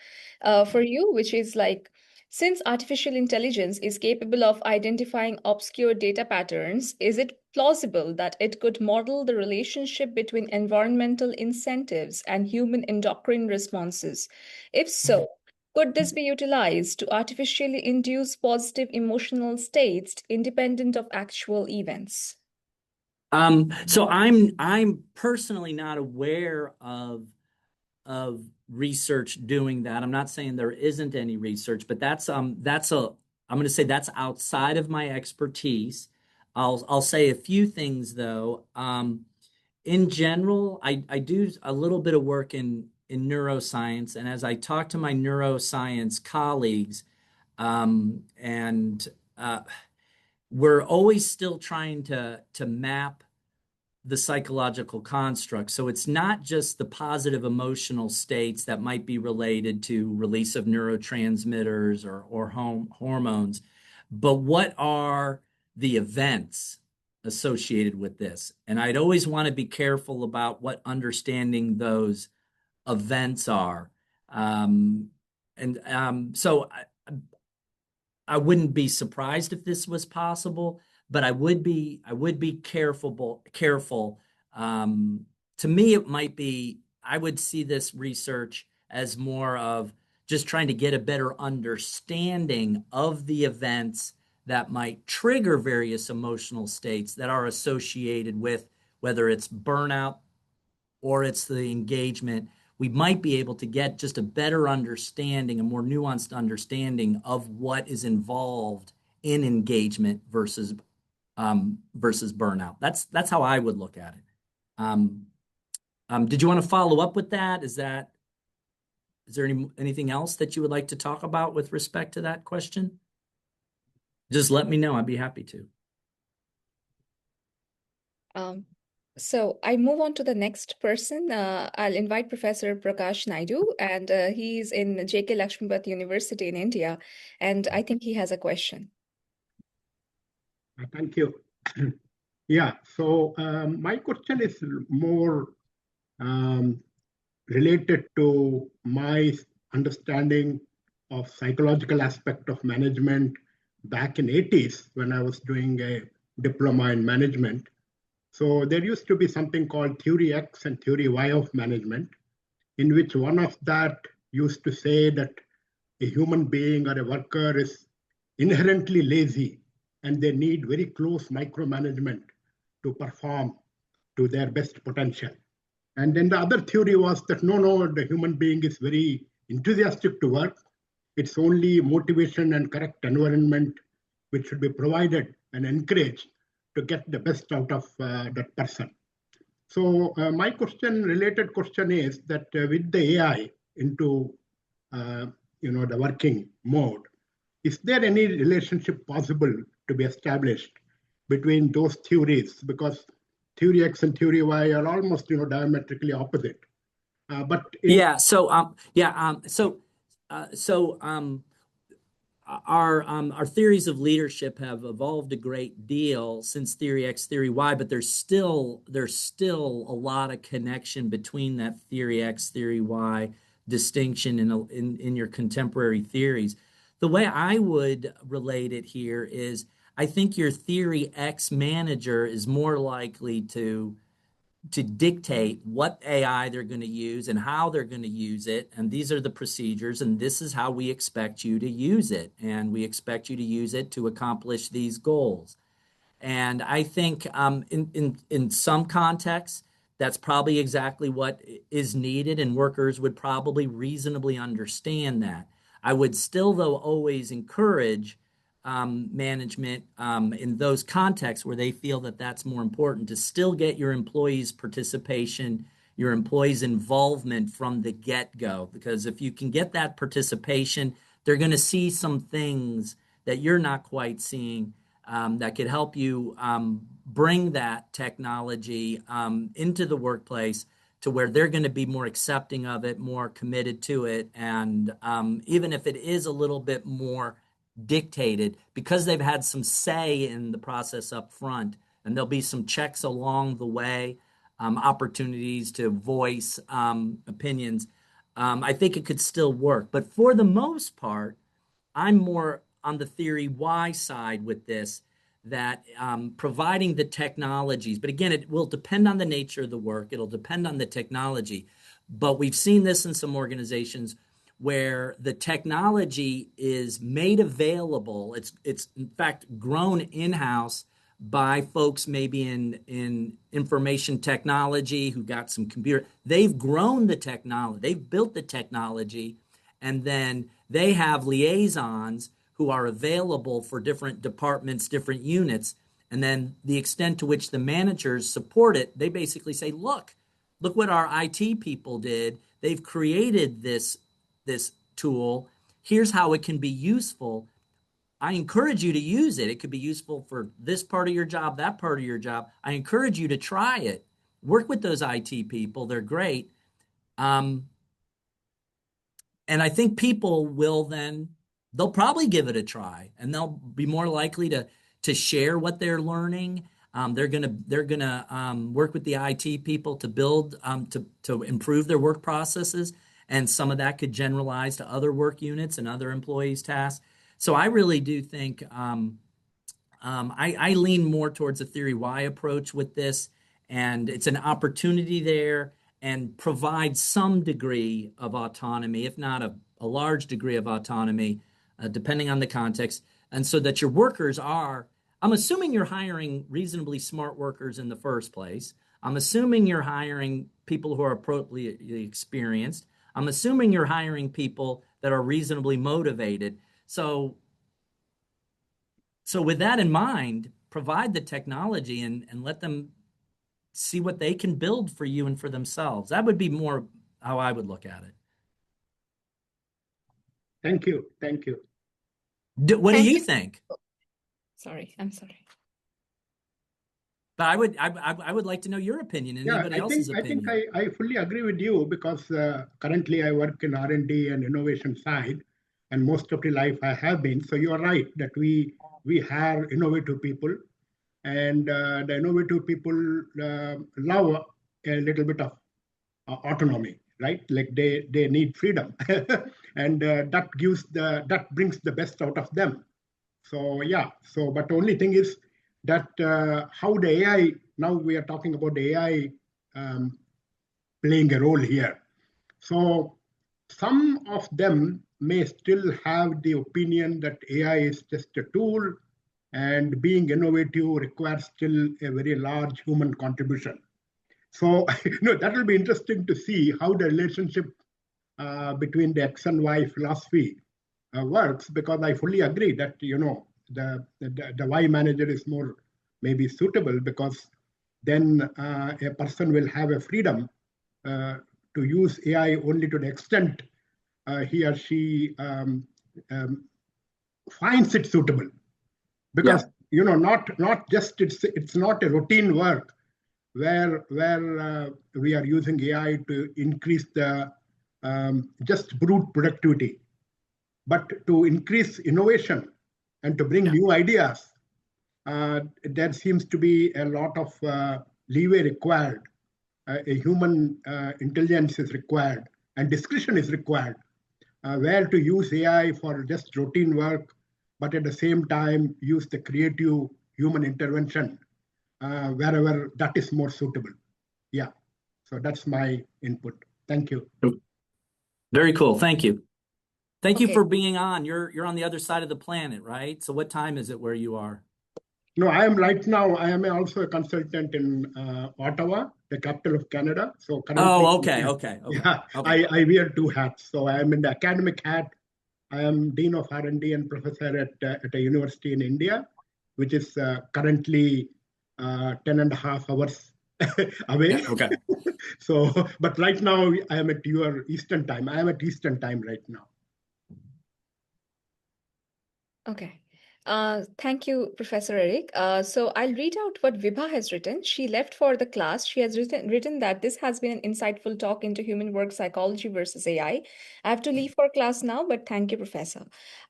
for you, which is like, since artificial intelligence is capable of identifying obscure data patterns, is it plausible that it could model the relationship between environmental incentives and human endocrine responses? If so, could this be utilized to artificially induce positive emotional states independent of actual events? So I'm personally not aware of research doing that. I'm not saying there isn't any research, but I'm going to say that's outside of my expertise. I'll say a few things though. In general, I do a little bit of work in neuroscience, and as I talk to my neuroscience colleagues, and we're always still trying to map the psychological construct. So it's not just the positive emotional states that might be related to release of neurotransmitters or hormones, but what are the events associated with this? And I'd always want to be careful about what understanding those events are. So I wouldn't be surprised if this was possible, but I would be careful. To me, it might be, I would see this research as more of just trying to get a better understanding of the events that might trigger various emotional states that are associated with whether it's burnout or it's the engagement. We might be able to get just a better understanding, a more nuanced understanding of what is involved in engagement versus burnout. That's how I would look at it. Um, did you want to follow up with that? Is there anything else that you would like to talk about with respect to that question? Just let me know. I'd be happy to. So I move on to the next person. I'll invite Professor Prakash Naidu, and he's in J.K. Lakshmipat University in India, and I think he has a question. Thank you. Yeah, so my question is more related to my understanding of psychological aspect of management back in 80s when I was doing a diploma in management. So there used to be something called Theory X and Theory Y of management, in which one of that used to say that a human being or a worker is inherently lazy and they need very close micromanagement to perform to their best potential. And then the other theory was that no, the human being is very enthusiastic to work. It's only motivation and correct environment which should be provided and encouraged to get the best out of that person. So my related question is that with the AI into the working mode, is there any relationship possible to be established between those theories? Because Theory X and Theory Y are almost diametrically opposite. Our theories of leadership have evolved a great deal since Theory X, Theory Y, but there's still a lot of connection between that Theory X, Theory Y distinction in your contemporary theories. The way I would relate it here is I think your Theory X manager is more likely to dictate what AI they're going to use and how they're going to use it. And these are the procedures, and this is how we expect you to use it. And we expect you to use it to accomplish these goals. And I think in some contexts, that's probably exactly what is needed, and workers would probably reasonably understand that. I would still, though, always encourage management in those contexts where they feel that that's more important to still get your employees' participation, your employees' involvement from the get-go. Because if you can get that participation, they're going to see some things that you're not quite seeing that could help you bring that technology into the workplace to where they're going to be more accepting of it, more committed to it. And even if it is a little bit more dictated, because they've had some say in the process up front, and there'll be some checks along the way, opportunities to voice opinions, I think it could still work. But for the most part, I'm more on the Theory Y side with this, that providing the technologies, but again, it will depend on the nature of the work. It'll depend on the technology. But we've seen this in some organizations where the technology is made available. It's in fact grown in-house by folks maybe in information technology who got some computer. They've grown the technology, they've built the technology, and then they have liaisons who are available for different departments, different units. And then the extent to which the managers support it, they basically say, look what our IT people did. They've created this tool. Here's how it can be useful. I encourage you to use it. It could be useful for this part of your job, that part of your job. I encourage you to try it. Work with those IT people. They're great. And I think people will then, they'll probably give it a try, and they'll be more likely to share what they're learning. They're gonna work with the IT people to build to improve their work processes, and some of that could generalize to other work units and other employees' tasks. So I really do think I lean more towards a theory Y approach with this, and it's an opportunity there and provide some degree of autonomy, if not a large degree of autonomy, depending on the context, and so that your workers are. I'm assuming you're hiring reasonably smart workers in the first place. I'm assuming you're hiring people who are appropriately experienced. I'm assuming you're hiring people that are reasonably motivated. So with that in mind, provide the technology and let them see what they can build for you and for themselves. That would be more how I would look at it. Thank you. Thank you. What do you think? Sorry, I'm sorry. But I would like to know your opinion and anybody else's opinion. I think I fully agree with you, because currently I work in R&D and innovation side, and most of the life I have been. So you are right that we have innovative people, and the innovative people love a little bit of autonomy, right? Like they need freedom, and that brings the best out of them. So yeah. So but the only thing is that how the AI, now we are talking about the AI playing a role here. So some of them may still have the opinion that AI is just a tool, and being innovative requires still a very large human contribution. So that will be interesting to see how the relationship between the X and Y philosophy works, because I fully agree that the Y manager is more maybe suitable, because then a person will have a freedom to use AI only to the extent he or she finds it suitable. Because not just it's not a routine work where we are using AI to increase the just brute productivity, but to increase innovation and to bring new ideas. There seems to be a lot of leeway required. A human intelligence is required, and discretion is required, where to use AI for just routine work, but at the same time use the creative human intervention wherever that is more suitable. Yeah, so that's my input. Thank you. Very cool. Thank you. Thank you for being on. You're on the other side of the planet, right? So what time is it where you are? No, I am right now. I am also a consultant in Ottawa, the capital of Canada. So currently, okay. Yeah, okay. I wear two hats. So I am in the academic hat. I am Dean of R&D and professor at a university in India, which is currently 10.5 hours away. Yeah, okay. So, but right now I am at your Eastern time. I am at Eastern time right now. Okay. Thank you, Professor Eric. So I'll read out what Vibha has written. She left for the class. She has written that this has been an insightful talk into human work psychology versus AI. I have to leave for class now, but thank you, Professor.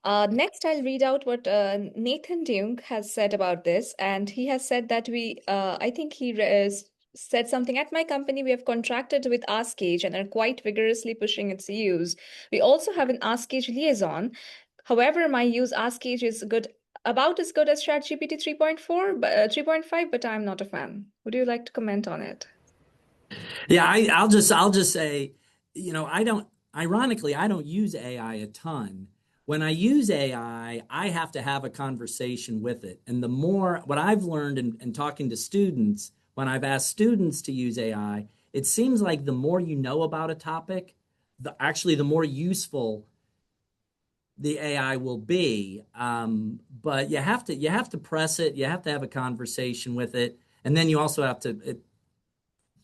Next, I'll read out what Nathan Dung has said about this. And he has said that I think he said something, at my company, we have contracted with AskAge and are quite vigorously pushing its use. We also have an AskAge liaison. However, my use AskAge is about as good as ChatGPT 3.5, but I'm not a fan. Would you like to comment on it? Yeah, I'll just say, ironically, I don't use AI a ton. when I use AI, I have to have a conversation with it. And the more, what I've learned in talking to students, when I've asked students to use AI, it seems like the more you know about a topic, actually the more useful the AI will be. But you have to press it, you have to have a conversation with it, and then you also have to,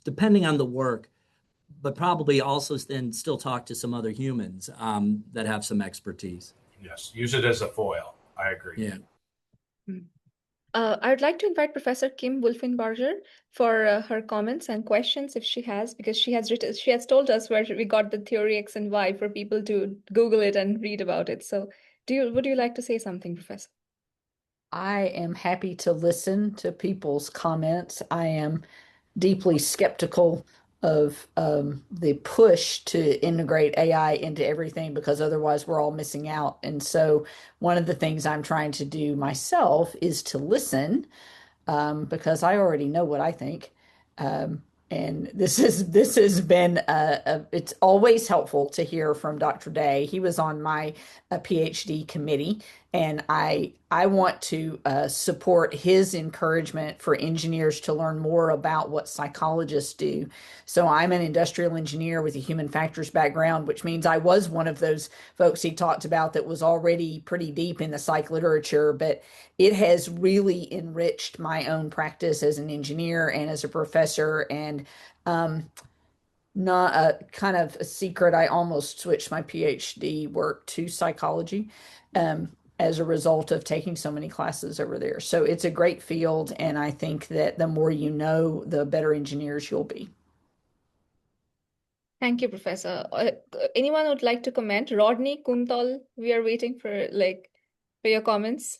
depending on the work, but probably also then still talk to some other humans that have some expertise. Yes, use it as a foil. I agree. Yeah. I would like to invite Professor Kim Wolfenbarger for her comments and questions if she has, because she has told us where we got the theory X and Y for people to Google it and read about it. So would you like to say something, Professor? I am happy to listen to people's comments. I am deeply skeptical of the push to integrate AI into everything because otherwise we're all missing out. And so one of the things I'm trying to do myself is to listen because I already know what I think. And this has been it's always helpful to hear from Dr. Day. He was on my PhD committee, and I want to support his encouragement for engineers to learn more about what psychologists do. So I'm an industrial engineer with a human factors background, which means I was one of those folks he talked about that was already pretty deep in the psych literature, but it has really enriched my own practice as an engineer and as a professor. And not a kind of a secret, I almost switched my PhD work to psychology as a result of taking so many classes over there. So it's a great field, and I think that the more you know, the better engineers you'll be. Thank you, Professor. Anyone would like to comment? Rodney, Kuntal, we are waiting for your comments.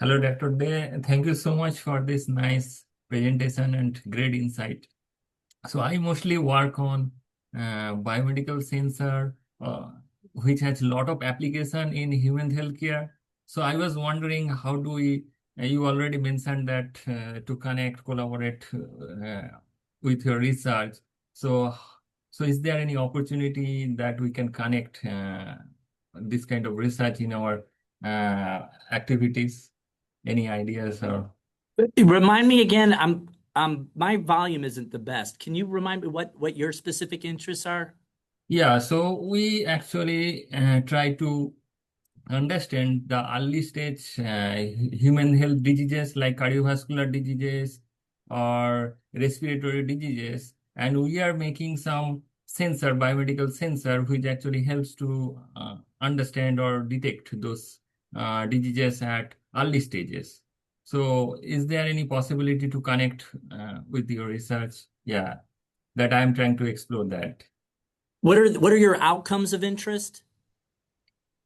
Hello, Dr. Day. Thank you so much for this nice presentation and great insight. So I mostly work on biomedical sensor, which has a lot of application in human healthcare. So I was wondering, how do we, you already mentioned that to connect, collaborate with your research. So is there any opportunity that we can connect this kind of research in our activities? Any ideas or? Remind me again, my volume isn't the best. Can you remind me what your specific interests are? Yeah, so we actually try to understand the early stage human health diseases like cardiovascular diseases or respiratory diseases, and we are making some sensor, biomedical sensor, which actually helps to understand or detect those diseases at early stages. So is there any possibility to connect with your research? Yeah, that I'm trying to explore that. What are your outcomes of interest?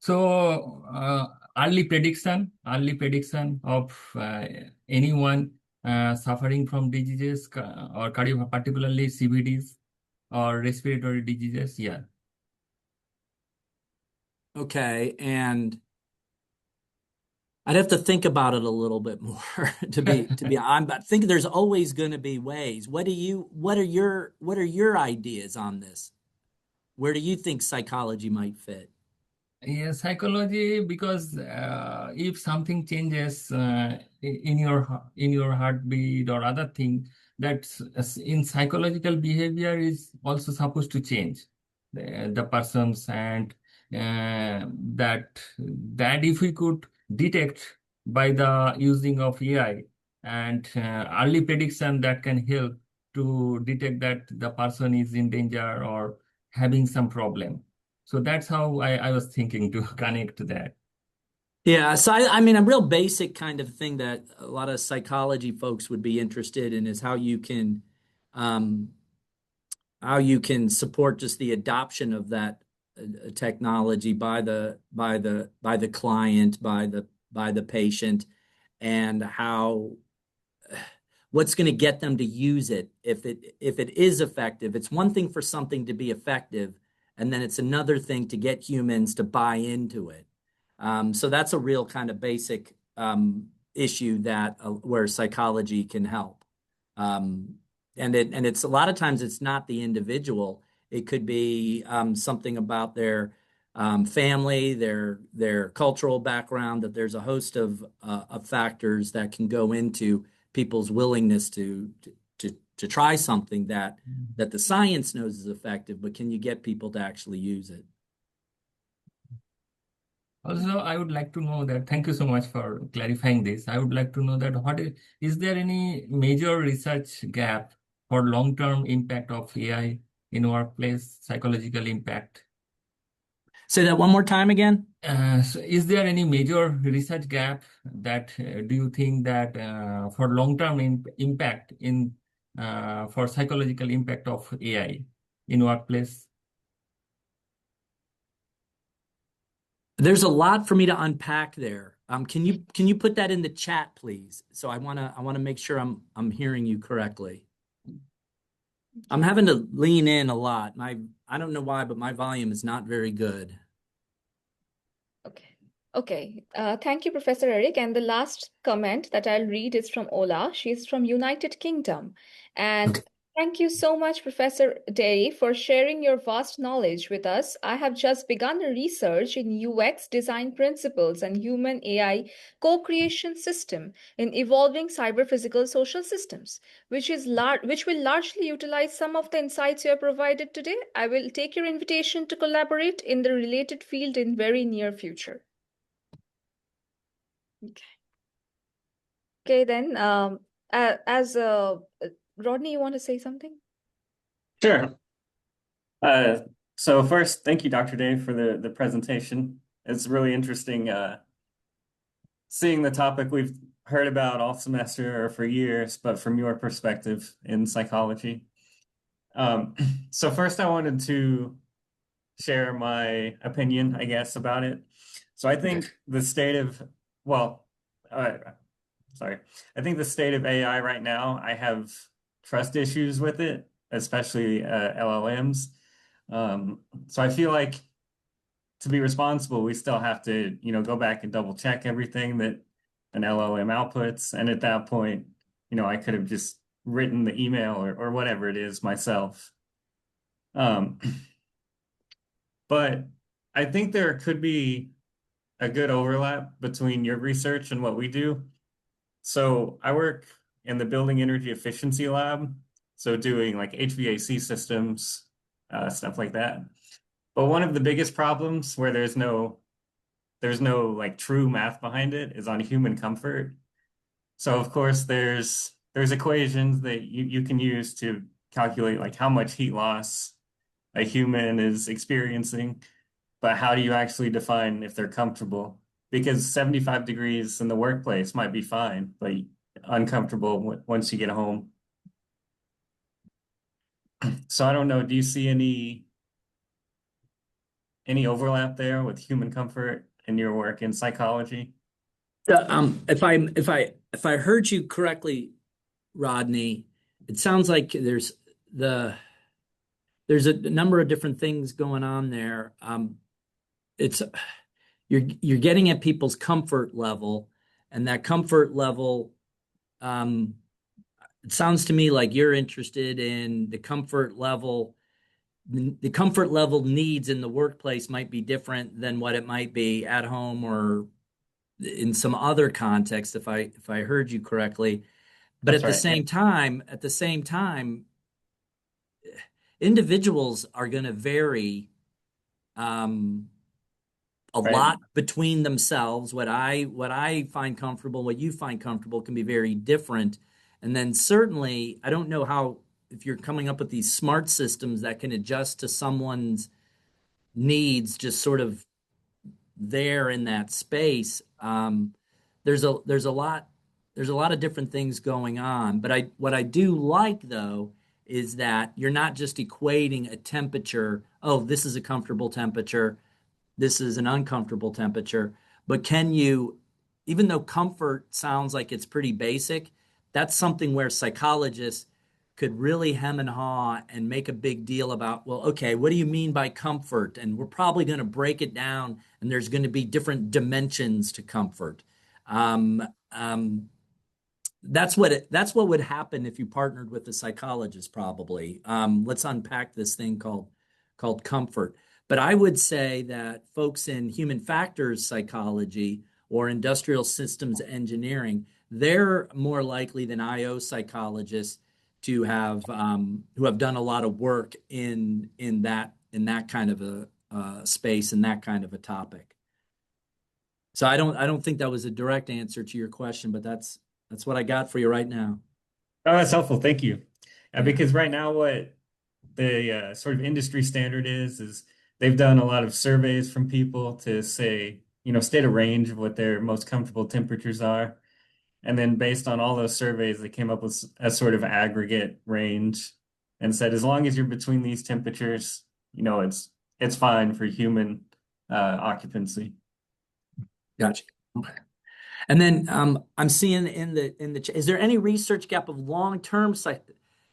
So early prediction of anyone suffering from diseases or cardio, particularly CVDs or respiratory diseases. Yeah. Okay, and I'd have to think about it a little bit more to be honest. I think there's always going to be ways. What are your ideas on this? Where do you think psychology might fit? Yeah, psychology, because if something changes in your heartbeat or other thing, that's in psychological behavior is also supposed to change the persons, and that if we could detect by the using of AI and early prediction, that can help to detect that the person is in danger or having some problem. So that's how I was thinking to connect to that. Yeah, so I mean, a real basic kind of thing that a lot of psychology folks would be interested in is how you can support just the adoption of that technology by the client, by the patient, and what's going to get them to use it if it is effective. It's one thing for something to be effective, and then it's another thing to get humans to buy into it. So that's a real kind of basic issue that where psychology can help. and it's a lot of times it's not the individual. It could be something about their family, their cultural background, that there's a host of factors that can go into people's willingness to try something that the science knows is effective, but can you get people to actually use it? Also, I would like to know that, thank you so much for clarifying this. I would like to know that is there any major research gap for long-term impact of AI in workplace, psychological impact? Say that one more time again. So is there any major research gap that do you think that for long-term impact for psychological impact of AI in workplace? There's a lot for me to unpack there. Can you put that in the chat, please? So I wanna make sure I'm hearing you correctly. I'm having to lean in a lot. I don't know why, but my volume is not very good. Okay. Thank you, Professor Eric. And the last comment that I'll read is from Ola. She's from United Kingdom. And thank you so much, Professor Day, for sharing your vast knowledge with us. I have just begun a research in UX design principles and human AI co-creation system in evolving cyber-physical social systems, which will largely utilize some of the insights you have provided today. I will take your invitation to collaborate in the related field in very near future. Okay, then, as Rodney, you want to say something? Sure. So first, thank you, Dr. Dave, for the presentation. It's really interesting seeing the topic we've heard about all semester or for years, but from your perspective in psychology. So first, I wanted to share my opinion, I guess, about it. So I think the state of, I think the state of AI right now, I have trust issues with it, especially LLMs. So I feel like to be responsible, we still have to, go back and double check everything that an LLM outputs. And at that point, I could have just written the email or whatever it is myself. But I think there could be a good overlap between your research and what we do. So I work in the Building Energy Efficiency Lab, so doing like HVAC systems, stuff like that. But one of the biggest problems where there's no like true math behind it is on human comfort. So of course there's equations that you can use to calculate like how much heat loss a human is experiencing, but how do you actually define if they're comfortable? Because 75 degrees in the workplace might be fine, but uncomfortable once you get home. So I don't know, do you see any overlap there with human comfort in your work in psychology? If I heard you correctly, Rodney, it sounds like there's a number of different things going on there. You're getting at people's comfort level, and that comfort level, it sounds to me like you're interested in the comfort level. The comfort level needs in the workplace might be different than what it might be at home or in some other context, if I heard you correctly. But That's at the same time, individuals are going to vary a lot between themselves. What I find comfortable, what you find comfortable can be very different. And then certainly, I don't know if you're coming up with these smart systems that can adjust to someone's needs, just sort of there in that space. There's a lot of different things going on. But what I do like though is that you're not just equating a temperature. Oh, this is a comfortable temperature. This is an uncomfortable temperature. But can you, even though comfort sounds like it's pretty basic, that's something where psychologists could really hem and haw and make a big deal about, well, okay, what do you mean by comfort? And we're probably going to break it down, and there's going to be different dimensions to comfort. that's what would happen if you partnered with a psychologist, probably. Let's unpack this thing called comfort. But I would say that folks in human factors psychology or industrial systems engineering, they're more likely than IO psychologists to have who have done a lot of work in that kind of a space and that kind of a topic. So I don't think that was a direct answer to your question, but that's what I got for you right now. Oh, that's helpful. Thank you. Yeah. Because right now, what the sort of industry standard is they've done a lot of surveys from people to say, state a range of what their most comfortable temperatures are. And then based on all those surveys, they came up with a sort of aggregate range and said, as long as you're between these temperatures, it's fine for human occupancy. Gotcha. And then I'm seeing in the is there any research gap of long-term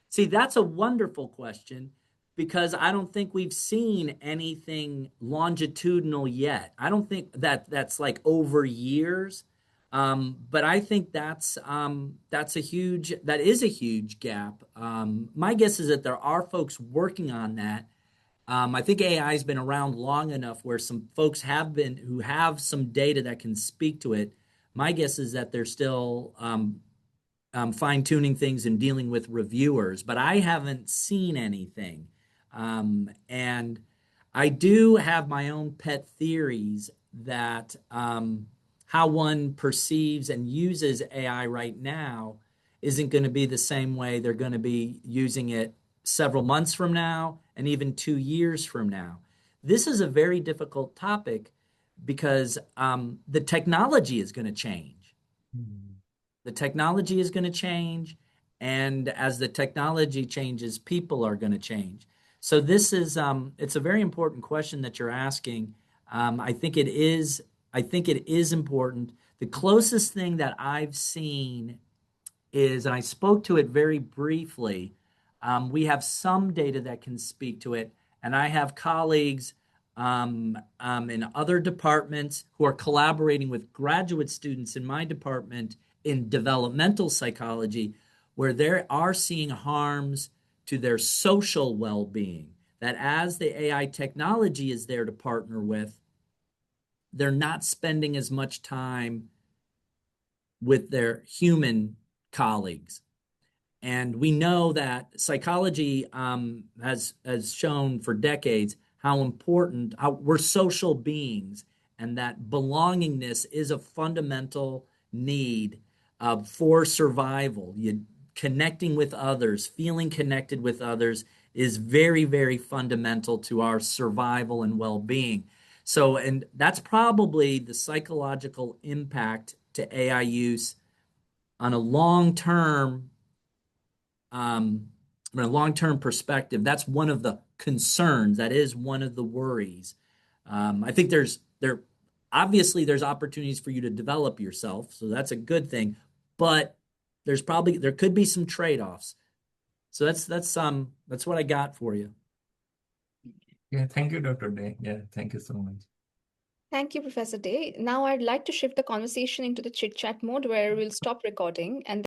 See, that's a wonderful question because I don't think we've seen anything longitudinal yet. I don't think that's like over years. But I think that is a huge gap. My guess is that there are folks working on that. I think AI has been around long enough where some folks who have some data that can speak to it. My guess is that they're still fine-tuning things and dealing with reviewers, but I haven't seen anything. And I do have my own pet theories that how one perceives and uses AI right now isn't going to be the same way they're going to be using it several months from now and even 2 years from now. This is a very difficult topic because the technology is going to change. The technology is going to change, and as the technology changes, people are going to change. So this is it's a very important question that you're asking. I think it is important. The closest thing that I've seen is, and I spoke to it very briefly, we have some data that can speak to it, and I have colleagues in other departments who are collaborating with graduate students in my department in developmental psychology, where they are seeing harms to their social well-being, that as the AI technology is there to partner with, they're not spending as much time with their human colleagues. And we know that psychology has shown for decades how important we're social beings, and that belongingness is a fundamental need for survival. Connecting with others, feeling connected with others is very, very fundamental to our survival and well-being. So, and that's probably the psychological impact to AI use on a long-term perspective. That's one of the concerns. That is one of the worries. I think obviously there's opportunities for you to develop yourself, so that's a good thing. But there could be some trade-offs. So that's what I got for you. Yeah, thank you, Dr. Day. Yeah, thank you so much. Thank you, Professor Day. Now I'd like to shift the conversation into the chit-chat mode where we'll stop recording and